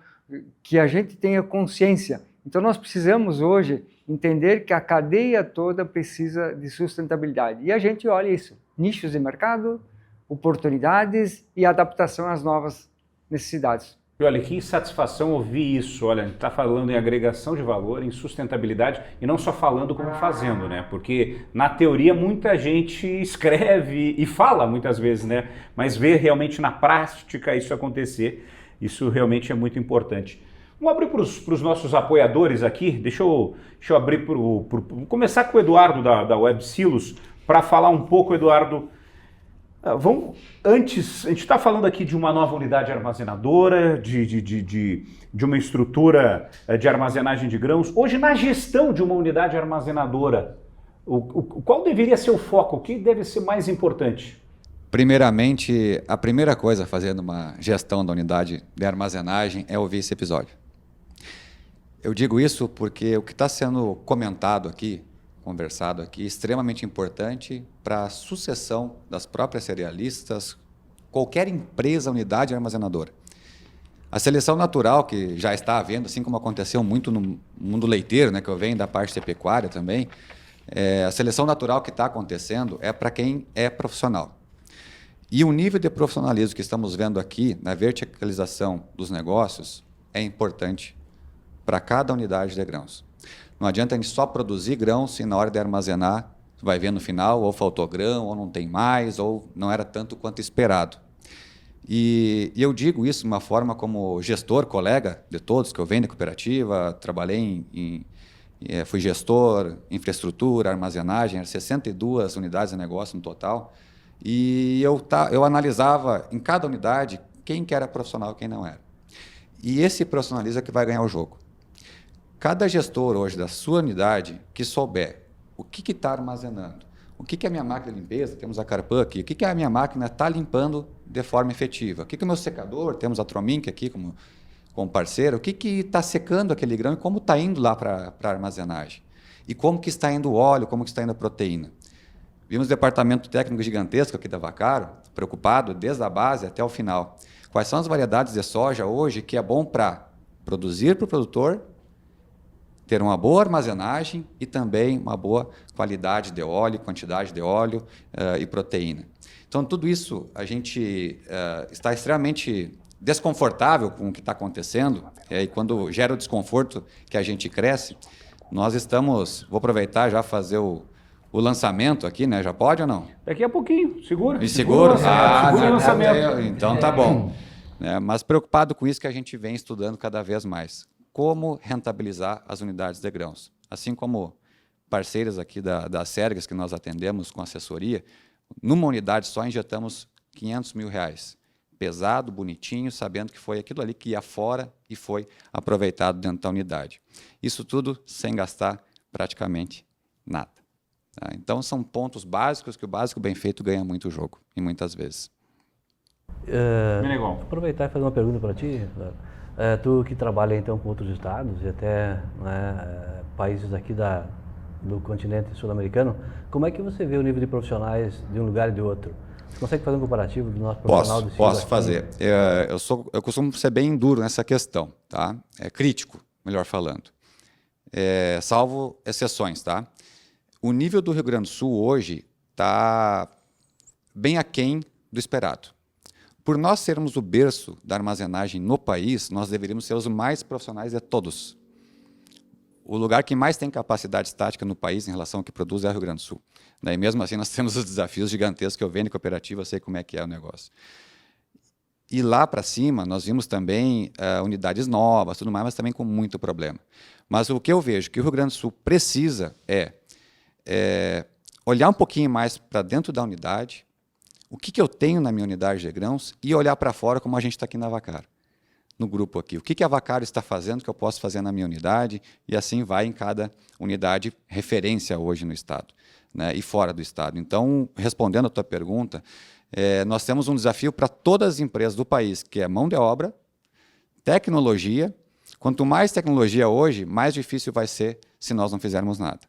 que a gente tenha consciência. Então nós precisamos hoje entender que a cadeia toda precisa de sustentabilidade. E a gente olha isso, nichos de mercado, oportunidades e adaptação às novas necessidades. Olha, que satisfação ouvir isso. Olha, a gente está falando em agregação de valor, em sustentabilidade, e não só falando como fazendo, né? Porque na teoria muita gente escreve e fala muitas vezes, né? Mas ver realmente na prática isso acontecer, isso realmente é muito importante. Vamos abrir para os nossos apoiadores aqui. Deixa eu abrir vou começar com o Eduardo da Web Silos para falar um pouco, Eduardo. Antes, a gente está falando aqui de uma nova unidade armazenadora, de uma estrutura de armazenagem de grãos. Hoje, na gestão de uma unidade armazenadora, qual deveria ser o foco? O que deve ser mais importante? Primeiramente, a primeira coisa fazendo uma gestão da unidade de armazenagem é ouvir esse episódio. Eu digo isso porque o que está sendo comentado aqui, conversado aqui, é extremamente importante para a sucessão das próprias cerealistas, qualquer empresa, unidade armazenadora. A seleção natural que já está havendo, assim como aconteceu muito no mundo leiteiro, né, que eu venho da parte de pecuária também, a seleção natural que está acontecendo é para quem é profissional. E o nível de profissionalismo que estamos vendo aqui, na verticalização dos negócios, é importante para cada unidade de grãos. Não adianta a gente só produzir grãos e na hora de armazenar, vai ver no final, ou faltou grão, ou não tem mais, ou não era tanto quanto esperado. E eu digo isso de uma forma como gestor, colega de todos, que eu venho da cooperativa, trabalhei fui gestor, infraestrutura, armazenagem, 62 unidades de negócio no total, e eu analisava em cada unidade quem que era profissional e quem não era. E esse profissionalismo é que vai ganhar o jogo. Cada gestor hoje da sua unidade que souber o que está armazenando, o que é a minha máquina de limpeza, temos a Carpan aqui, o que a minha máquina está limpando de forma efetiva, o que é o meu secador, temos a Tromink aqui como parceiro, o que está secando aquele grão e como está indo lá para a armazenagem, e como que está indo o óleo, como que está indo a proteína. Vimos o departamento técnico gigantesco aqui da Vaccaro, preocupado desde a base até o final. Quais são as variedades de soja hoje que é bom para produzir para o produtor, ter uma boa armazenagem e também uma boa qualidade de óleo, quantidade de óleo e proteína. Então, tudo isso a gente está extremamente desconfortável com o que está acontecendo, e quando gera o desconforto que a gente cresce, nós estamos... Vou aproveitar já fazer o lançamento aqui, né? Já pode ou não? Daqui a pouquinho, segura. Me segura? Segura o lançamento. Então tá bom. Mas preocupado com isso que a gente vem estudando cada vez mais. Como rentabilizar as unidades de grãos. Assim como parceiros aqui da Sergas, que nós atendemos com assessoria, numa unidade só injetamos R$500 mil. Pesado, bonitinho, sabendo que foi aquilo ali que ia fora e foi aproveitado dentro da unidade. Isso tudo sem gastar praticamente nada. Tá? Então, são pontos básicos que o básico bem feito ganha muito jogo, e muitas vezes. Aproveitar e fazer uma pergunta para ti. Tu que trabalha então com outros estados e até países aqui do continente sul-americano, como é que você vê o nível de profissionais de um lugar e de outro? Você consegue fazer um comparativo do nosso profissional? Posso fazer. Eu costumo ser bem duro nessa questão, tá? Crítico, melhor falando. Salvo exceções, tá? O nível do Rio Grande do Sul hoje está bem aquém do esperado. Por nós sermos o berço da armazenagem no país, nós deveríamos ser os mais profissionais de todos. O lugar que mais tem capacidade estática no país em relação ao que produz é o Rio Grande do Sul. E mesmo assim nós temos os desafios gigantescos que eu venho de cooperativa, eu sei como é que é o negócio. E lá para cima nós vimos também unidades novas, tudo mais, mas também com muito problema. Mas o que eu vejo que o Rio Grande do Sul precisa é olhar um pouquinho mais para dentro da unidade, o que eu tenho na minha unidade de grãos e olhar para fora como a gente está aqui na Vaccaro, no grupo aqui. O que a Vaccaro está fazendo que eu posso fazer na minha unidade e assim vai em cada unidade referência hoje no estado, né, e fora do estado. Então, respondendo a tua pergunta, nós temos um desafio para todas as empresas do país, que é mão de obra, tecnologia. Quanto mais tecnologia hoje, mais difícil vai ser se nós não fizermos nada.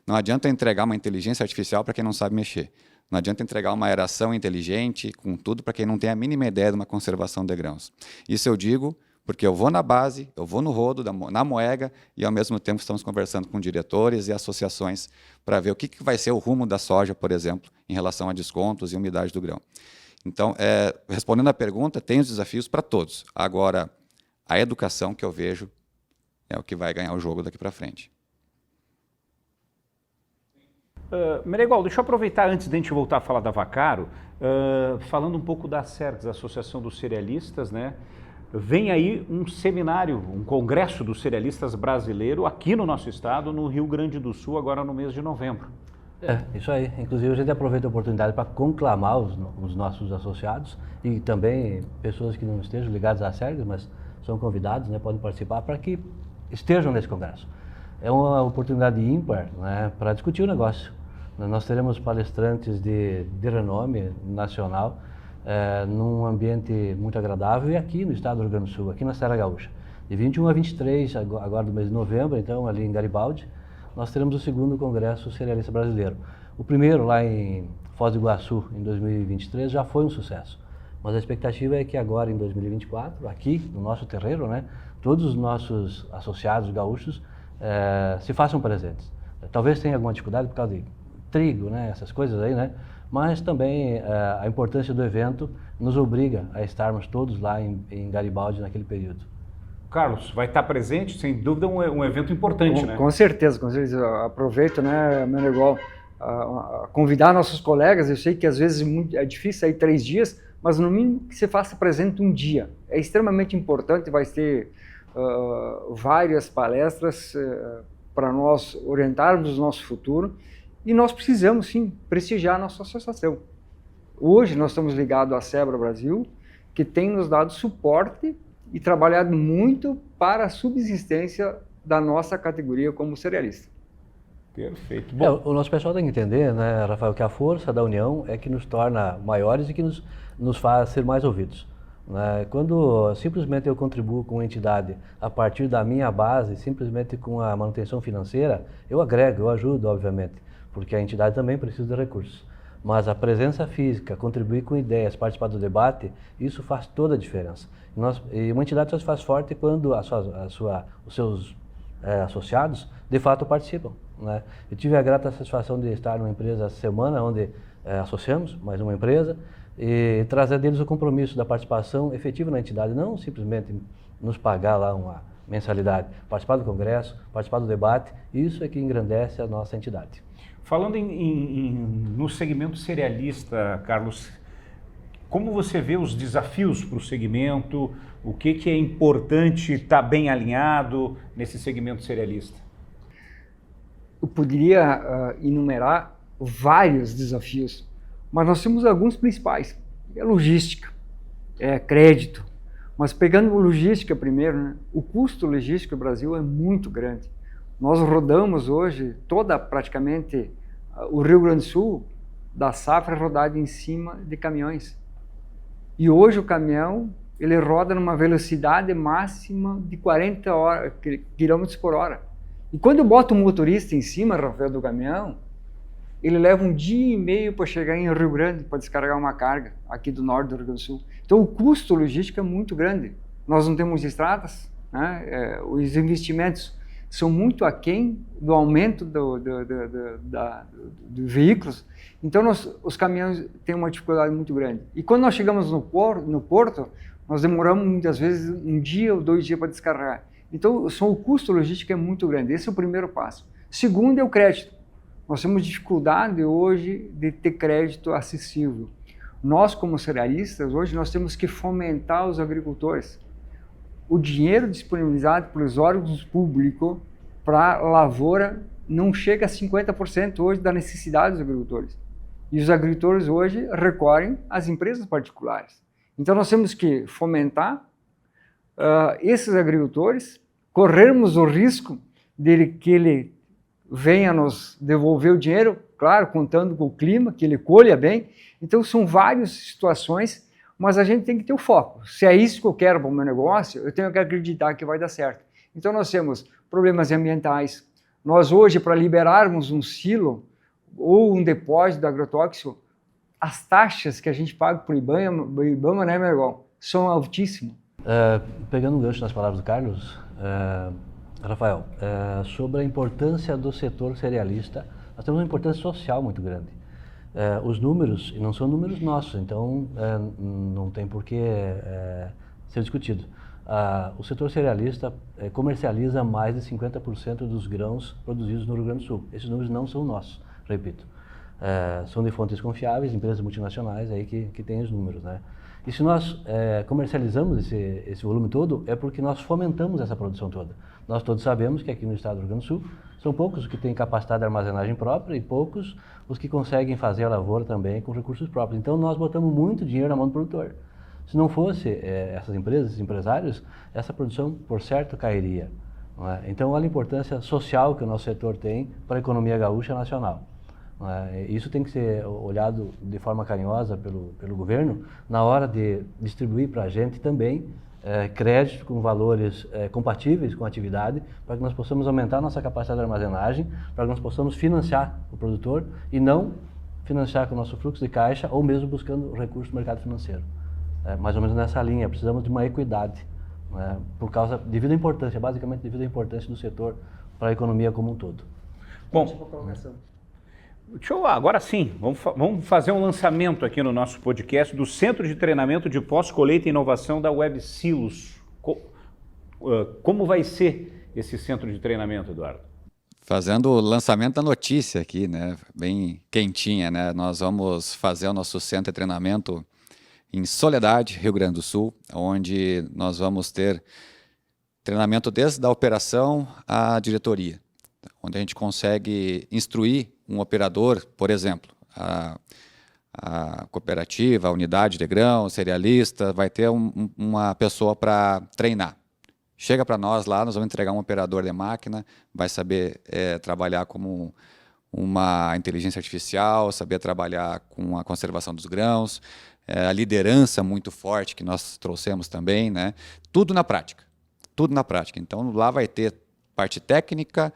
Não adianta entregar uma inteligência artificial para quem não sabe mexer. Não adianta entregar uma aeração inteligente com tudo para quem não tem a mínima ideia de uma conservação de grãos. Isso eu digo porque eu vou na base, eu vou no rodo, na moega, e ao mesmo tempo estamos conversando com diretores e associações para ver o que vai ser o rumo da soja, por exemplo, em relação a descontos e umidade do grão. Então, respondendo à pergunta, tem os desafios para todos. Agora, a educação que eu vejo é o que vai ganhar o jogo daqui para frente. Meneghel, deixa eu aproveitar antes de a gente voltar a falar da Vaccaro, falando um pouco da Sergas, Associação dos Cerealistas, né? Vem aí um seminário, um congresso dos cerealistas brasileiro aqui no nosso estado, no Rio Grande do Sul, agora no mês de novembro. Isso aí. Inclusive a gente aproveita a oportunidade para conclamar os nossos associados e também pessoas que não estejam ligadas à Sergas, mas são convidados, né, podem participar para que estejam nesse congresso. É uma oportunidade ímpar, né, para discutir o negócio. Nós teremos palestrantes de renome nacional, num ambiente muito agradável e aqui no estado do Rio Grande do Sul, aqui na Serra Gaúcha. De 21 a 23, agora do mês de novembro, então, ali em Garibaldi, nós teremos o segundo Congresso Cerealista Brasileiro. O primeiro, lá em Foz do Iguaçu, em 2023, já foi um sucesso. Mas a expectativa é que agora, em 2024, aqui no nosso terreiro, né, todos os nossos associados gaúchos se façam presentes. Talvez tenha alguma dificuldade por causa de trigo, né, essas coisas aí, né? mas também a importância do evento nos obriga a estarmos todos lá em Garibaldi naquele período. Carlos, vai estar presente, sem dúvida, um evento importante, né? Com certeza, com certeza. Eu aproveito, né, Meneghel, a convidar nossos colegas. Eu sei que às vezes é difícil sair 3 dias, mas no mínimo que você faça presente um dia. É extremamente importante, vai ter várias palestras para nós orientarmos o nosso futuro, e nós precisamos, sim, prestigiar a nossa associação. Hoje nós estamos ligados à SEBRA Brasil, que tem nos dado suporte e trabalhado muito para a subsistência da nossa categoria como cerealista. Perfeito. Bom, o nosso pessoal tem que entender, né, Rafael, que a força da união é que nos torna maiores e que nos faz ser mais ouvidos. Né? Quando simplesmente eu contribuo com a entidade a partir da minha base, simplesmente com a manutenção financeira, eu agrego, eu ajudo, obviamente, porque a entidade também precisa de recursos. Mas a presença física, contribuir com ideias, participar do debate, isso faz toda a diferença. E uma entidade só se faz forte quando os seus associados, de fato, participam. Né? Eu tive a grata satisfação de estar numa empresa essa semana, onde associamos mais uma empresa, e trazer deles o compromisso da participação efetiva na entidade, não simplesmente nos pagar lá uma mensalidade, participar do congresso, participar do debate, isso é que engrandece a nossa entidade. Falando no segmento cerealista, Carlos, como você vê os desafios para o segmento, o que é importante estar bem alinhado nesse segmento cerealista? Eu poderia enumerar vários desafios, mas nós temos alguns principais. É logística, é crédito. Mas pegando a logística primeiro, né, o custo logístico do Brasil é muito grande. Nós rodamos hoje praticamente o Rio Grande do Sul, da safra rodada em cima de caminhões. E hoje o caminhão, ele roda numa velocidade máxima de 40 km por hora. E quando eu boto o motorista em cima, Rafael, do caminhão, ele leva 1 dia e meio para chegar em Rio Grande, para descarregar uma carga aqui do norte do Rio Grande do Sul. Então o custo logístico é muito grande. Nós não temos estradas, né? Os investimentos são muito aquém do aumento dos veículos. Então os caminhões têm uma dificuldade muito grande. E quando nós chegamos no porto, nós demoramos muitas vezes 1 dia ou 2 dias para descarregar. Então o custo logístico é muito grande. Esse é o primeiro passo. Segundo é o crédito. Nós temos dificuldade hoje de ter crédito acessível. Nós, como cerealistas, hoje nós temos que fomentar os agricultores. O dinheiro disponibilizado pelos órgãos públicos para a lavoura não chega a 50% hoje da necessidade dos agricultores. E os agricultores hoje recorrem às empresas particulares. Então nós temos que fomentar esses agricultores, corrermos o risco de que ele venha nos devolver o dinheiro, claro, contando com o clima, que ele colha bem. Então são várias situações, mas a gente tem que ter o foco. Se é isso que eu quero para o meu negócio, eu tenho que acreditar que vai dar certo. Então nós temos problemas ambientais. Nós hoje, para liberarmos um silo ou um depósito de agrotóxico, as taxas que a gente paga para o IBAMA, né, Meneghel, são altíssimas. Pegando um gancho nas palavras do Carlos, Rafael, sobre a importância do setor cerealista, nós temos uma importância social muito grande. Os números, e não são números nossos, então não tem por que ser discutido. O setor cerealista comercializa mais de 50% dos grãos produzidos no Rio Grande do Sul. Esses números não são nossos, repito. São de fontes confiáveis, empresas multinacionais aí que têm os números, né? E se nós comercializamos esse volume todo, é porque nós fomentamos essa produção toda. Nós todos sabemos que aqui no estado do Rio Grande do Sul, são poucos os que têm capacidade de armazenagem própria e poucos os que conseguem fazer a lavoura também com recursos próprios. Então nós botamos muito dinheiro na mão do produtor. Se não fosse essas empresas, esses empresários, essa produção, por certo, cairia. Não é? Então olha a importância social que o nosso setor tem para a economia gaúcha nacional. Isso tem que ser olhado de forma carinhosa pelo governo na hora de distribuir para a gente também crédito com valores compatíveis com a atividade, para que nós possamos aumentar a nossa capacidade de armazenagem, para que nós possamos financiar o produtor e não financiar com o nosso fluxo de caixa ou mesmo buscando recursos do mercado financeiro. Mais ou menos nessa linha, precisamos de uma equidade, devido à importância, basicamente devido à importância do setor para a economia como um todo. Bom, Agora sim, vamos fazer um lançamento aqui no nosso podcast do Centro de Treinamento de Pós-Colheita e Inovação da Web Silos. Como vai ser esse centro de treinamento, Eduardo? Fazendo o lançamento da notícia aqui, né? Bem quentinha, né? Nós vamos fazer o nosso centro de treinamento em Soledade, Rio Grande do Sul, onde nós vamos ter treinamento desde a operação à diretoria, onde a gente consegue instruir um operador, por exemplo, a cooperativa, a unidade de grão, cerealista, vai ter uma pessoa para treinar. Chega para nós lá, nós vamos entregar um operador de máquina, vai saber trabalhar como uma inteligência artificial, saber trabalhar com a conservação dos grãos, a liderança muito forte que nós trouxemos também, né? Tudo na prática, tudo na prática. Então lá vai ter parte técnica,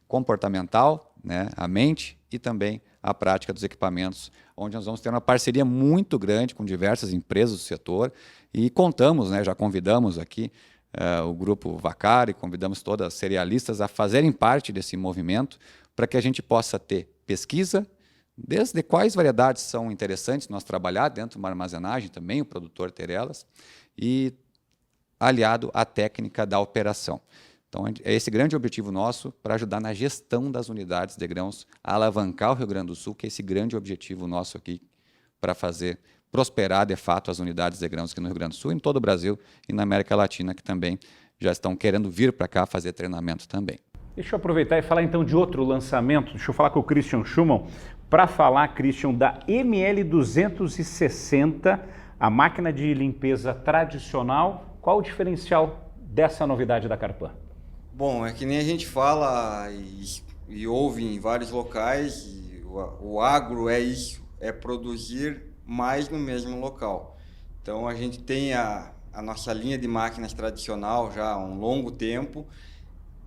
comportamental, né? A mente e também a prática dos equipamentos, onde nós vamos ter uma parceria muito grande com diversas empresas do setor e contamos, né? Já convidamos aqui o grupo Vaccaro e convidamos todas as cerealistas a fazerem parte desse movimento para que a gente possa ter pesquisa, desde quais variedades são interessantes nós trabalhar dentro de uma armazenagem também, o produtor ter elas, e aliado à técnica da operação. Então, é esse grande objetivo nosso para ajudar na gestão das unidades de grãos, a alavancar o Rio Grande do Sul, que é esse grande objetivo nosso aqui para fazer prosperar, de fato, as unidades de grãos aqui no Rio Grande do Sul, em todo o Brasil e na América Latina, que também já estão querendo vir para cá fazer treinamento também. Deixa eu aproveitar e falar então de outro lançamento. Deixa eu falar com o Christian Schumann para falar, Christian, da ML260, a máquina de limpeza tradicional. Qual o diferencial dessa novidade da Carpan? Bom, é que nem a gente fala e ouve em vários locais, o agro é isso, é produzir mais no mesmo local. Então a gente tem a nossa linha de máquinas tradicional já há um longo tempo,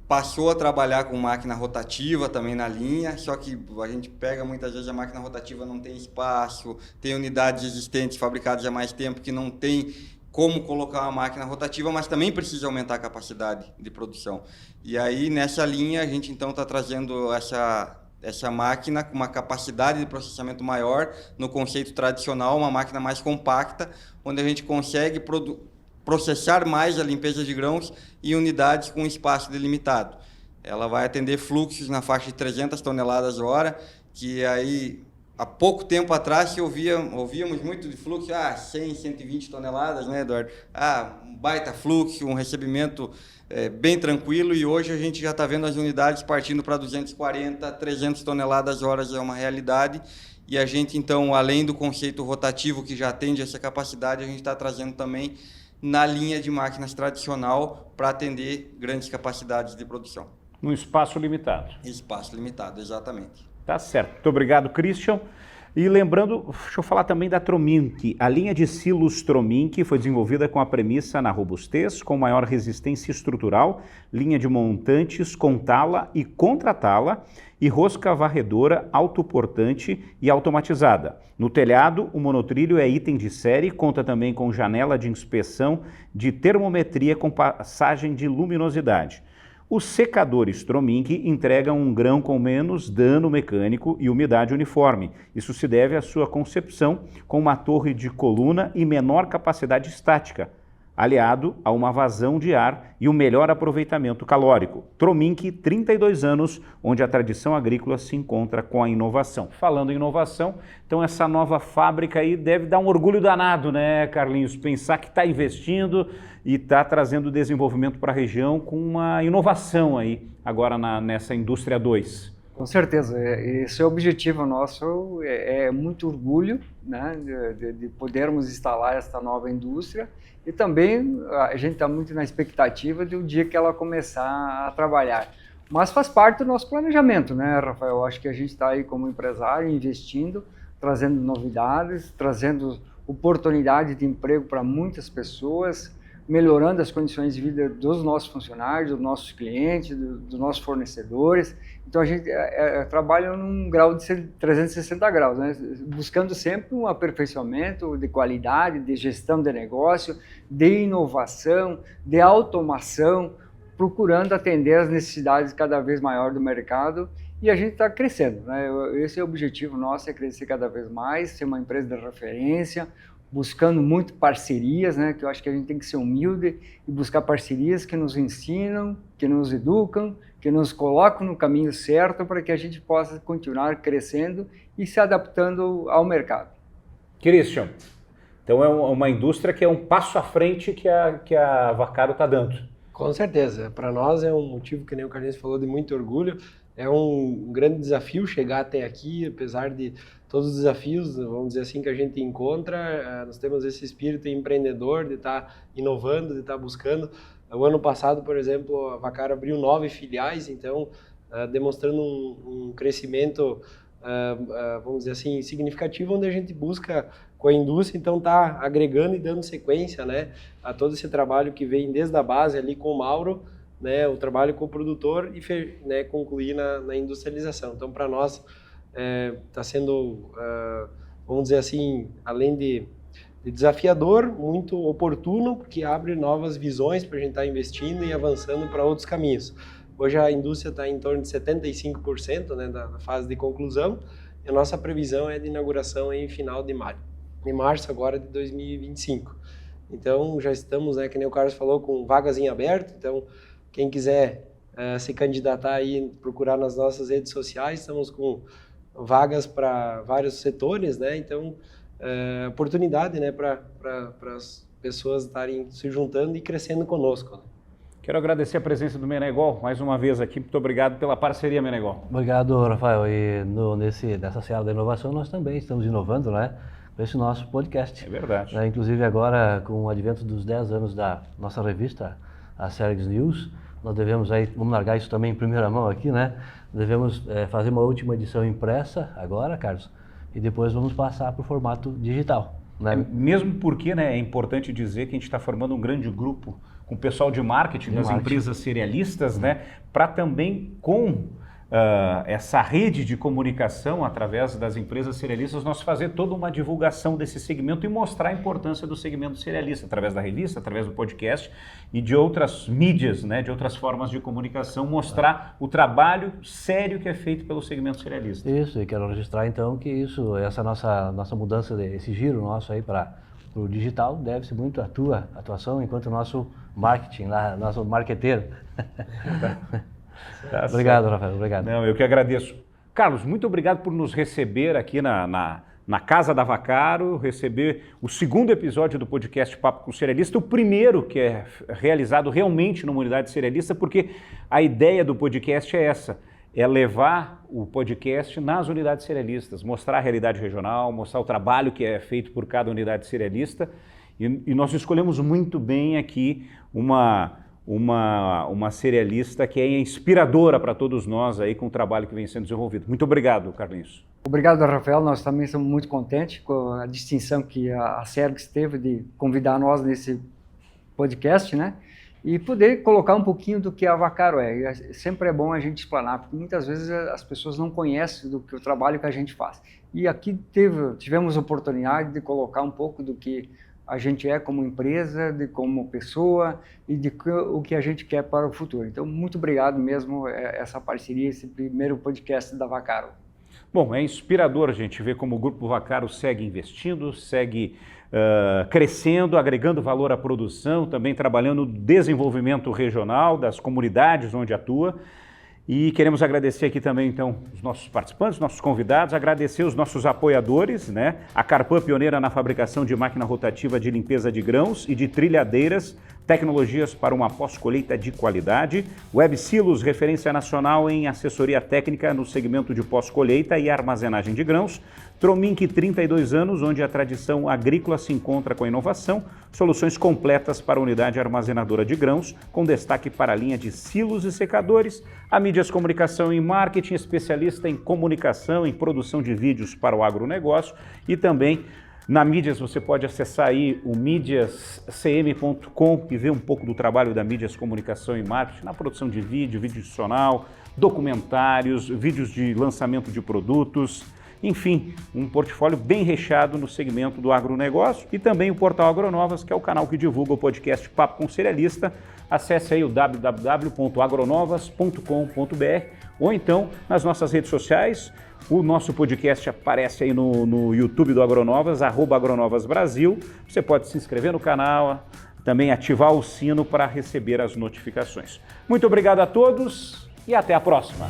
passou a trabalhar com máquina rotativa também na linha, só que a gente pega muitas vezes a máquina rotativa não tem espaço, tem unidades existentes fabricadas há mais tempo que não tem como colocar uma máquina rotativa, mas também precisa aumentar a capacidade de produção. E aí nessa linha a gente então está trazendo essa máquina com uma capacidade de processamento maior, no conceito tradicional, uma máquina mais compacta, onde a gente consegue processar mais a limpeza de grãos em unidades com espaço delimitado. Ela vai atender fluxos na faixa de 300 toneladas a hora, que aí, há pouco tempo atrás, ouvíamos muito de fluxo, 100, 120 toneladas, né, Eduardo? Um baita fluxo, um recebimento bem tranquilo, e hoje a gente já está vendo as unidades partindo para 240, 300 toneladas a hora, já é uma realidade. E a gente, então, além do conceito rotativo que já atende essa capacidade, a gente está trazendo também na linha de máquinas tradicional para atender grandes capacidades de produção. Num espaço limitado. Espaço limitado, exatamente. Tá certo. Muito obrigado, Christian. E lembrando, deixa eu falar também da Tromink. A linha de silos Tromink foi desenvolvida com a premissa na robustez, com maior resistência estrutural, linha de montantes com tala e contra-tala e rosca varredora autoportante e automatizada. No telhado, o monotrilho é item de série, conta também com janela de inspeção de termometria com passagem de luminosidade. Os secadores Tromink entregam um grão com menos dano mecânico e umidade uniforme. Isso se deve à sua concepção com uma torre de coluna e menor capacidade estática, aliado a uma vazão de ar e um melhor aproveitamento calórico. Tromink, 32 anos, onde a tradição agrícola se encontra com a inovação. Falando em inovação, então essa nova fábrica aí deve dar um orgulho danado, né, Carlinhos? Pensar que está investindo e está trazendo desenvolvimento para a região com uma inovação aí, agora nessa indústria 2. Com certeza, esse é o objetivo nosso, é muito orgulho, né, de podermos instalar esta nova indústria, e também a gente está muito na expectativa do dia que ela começar a trabalhar. Mas faz parte do nosso planejamento, né, Rafael? Acho que a gente está aí como empresário investindo, trazendo novidades, trazendo oportunidade de emprego para muitas pessoas, melhorando as condições de vida dos nossos funcionários, dos nossos clientes, dos nossos fornecedores. Então a gente trabalha num grau de 360 graus, né? Buscando sempre um aperfeiçoamento de qualidade, de gestão de negócio, de inovação, de automação, procurando atender as necessidades cada vez maiores do mercado e a gente está crescendo, né? Esse é o objetivo nosso, é crescer cada vez mais, ser uma empresa de referência, buscando muito parcerias, né? Que eu acho que a gente tem que ser humilde e buscar parcerias que nos ensinam, que nos educam, que nos colocam no caminho certo para que a gente possa continuar crescendo e se adaptando ao mercado. Christian, então é uma indústria que é um passo à frente que a Vaccaro está dando. Com certeza. Para nós é um motivo, que nem o Carlinhos falou, de muito orgulho. É um grande desafio chegar até aqui, apesar de todos os desafios, vamos dizer assim, que a gente encontra. Nós temos esse espírito empreendedor de estar inovando, de estar buscando. O ano passado, por exemplo, a Vaccaro abriu 9 filiais, então demonstrando um crescimento, vamos dizer assim, significativo, onde a gente busca com a indústria, então está agregando e dando sequência, né, a todo esse trabalho que vem desde a base ali com o Mauro, né, o trabalho com o produtor e né, concluir na industrialização. Então, para nós, está sendo, vamos dizer assim, além de desafiador, muito oportuno, porque abre novas visões para a gente estar investindo e avançando para outros caminhos. Hoje a indústria está em torno de 75%, né, da fase de conclusão, e a nossa previsão é de inauguração em final de março agora de 2025. Então já estamos, né, que nem o Carlos falou, com vagas em aberto. Então quem quiser se candidatar aí, procurar nas nossas redes sociais, estamos com vagas para vários setores, né? Então oportunidade, né, para as pessoas estarem se juntando e crescendo conosco, né? Quero agradecer a presença do Meneghol mais uma vez aqui. Muito obrigado pela parceria, Meneghol. Obrigado, Rafael. E nessa seara da inovação nós também estamos inovando, né? Com esse nosso podcast. É verdade. Inclusive agora, com o advento dos 10 anos da nossa revista, a Sergs News, nós devemos aí, vamos largar isso também em primeira mão aqui, né? Devemos fazer uma última edição impressa agora, Carlos, e depois vamos passar para o formato digital. Né? Mesmo porque, né, é importante dizer que a gente está formando um grande grupo com o pessoal de marketing das empresas serialistas, né, para também com essa rede de comunicação através das empresas serialistas nós fazer toda uma divulgação desse segmento e mostrar a importância do segmento serialista através da revista, através do podcast e de outras mídias, né, de outras formas de comunicação, mostrar o trabalho sério que é feito pelo segmento serialista. Isso, e quero registrar então que essa nossa mudança, esse giro nosso aí para o digital deve-se muito à tua atuação enquanto nosso marketing, nosso marqueteiro. Tá obrigado, Rafael, obrigado. Não, eu que agradeço. Carlos, muito obrigado por nos receber aqui na casa da Vaccaro, receber o segundo episódio do podcast Papo com Serialista, o primeiro que é realizado realmente numa unidade serialista, porque a ideia do podcast é essa, é levar o podcast nas unidades serialistas, mostrar a realidade regional, mostrar o trabalho que é feito por cada unidade serialista, e nós escolhemos muito bem aqui uma serialista que é inspiradora para todos nós aí com o trabalho que vem sendo desenvolvido. Muito obrigado, Carlinhos. Obrigado, Rafael. Nós também estamos muito contentes com a distinção que a Sergs teve de convidar nós nesse podcast, né? E poder colocar um pouquinho do que a Vaccaro é. Sempre é bom a gente explanar, porque muitas vezes as pessoas não conhecem o trabalho que a gente faz. E aqui tivemos a oportunidade de colocar um pouco do que a gente é como empresa, de como pessoa e de o que a gente quer para o futuro. Então, muito obrigado mesmo essa parceria, esse primeiro podcast da Vaccaro. Bom, é inspirador a gente ver como o Grupo Vaccaro segue investindo, segue crescendo, agregando valor à produção, também trabalhando no desenvolvimento regional das comunidades onde atua. E queremos agradecer aqui também, então, os nossos participantes, nossos convidados, agradecer os nossos apoiadores, né? A Carpan, pioneira na fabricação de máquina rotativa de limpeza de grãos e de trilhadeiras, tecnologias para uma pós-colheita de qualidade. Web Silos, referência nacional em assessoria técnica no segmento de pós-colheita e armazenagem de grãos. Trominc, 32 anos, onde a tradição agrícola se encontra com a inovação. Soluções completas para a unidade armazenadora de grãos, com destaque para a linha de silos e secadores. A Mídias Comunicação e Marketing, especialista em comunicação, em produção de vídeos para o agronegócio. E também na Mídias você pode acessar aí o mídiascm.com e ver um pouco do trabalho da Mídias Comunicação e Marketing na produção de vídeo adicional, documentários, vídeos de lançamento de produtos. Enfim, um portfólio bem recheado no segmento do agronegócio e também o Portal Agronovas, que é o canal que divulga o podcast Papo com Cerealista. Acesse aí o www.agronovas.com.br ou então nas nossas redes sociais. O nosso podcast aparece aí no YouTube do Agronovas, @agronovasbrasil. Você pode se inscrever no canal, também ativar o sino para receber as notificações. Muito obrigado a todos e até a próxima.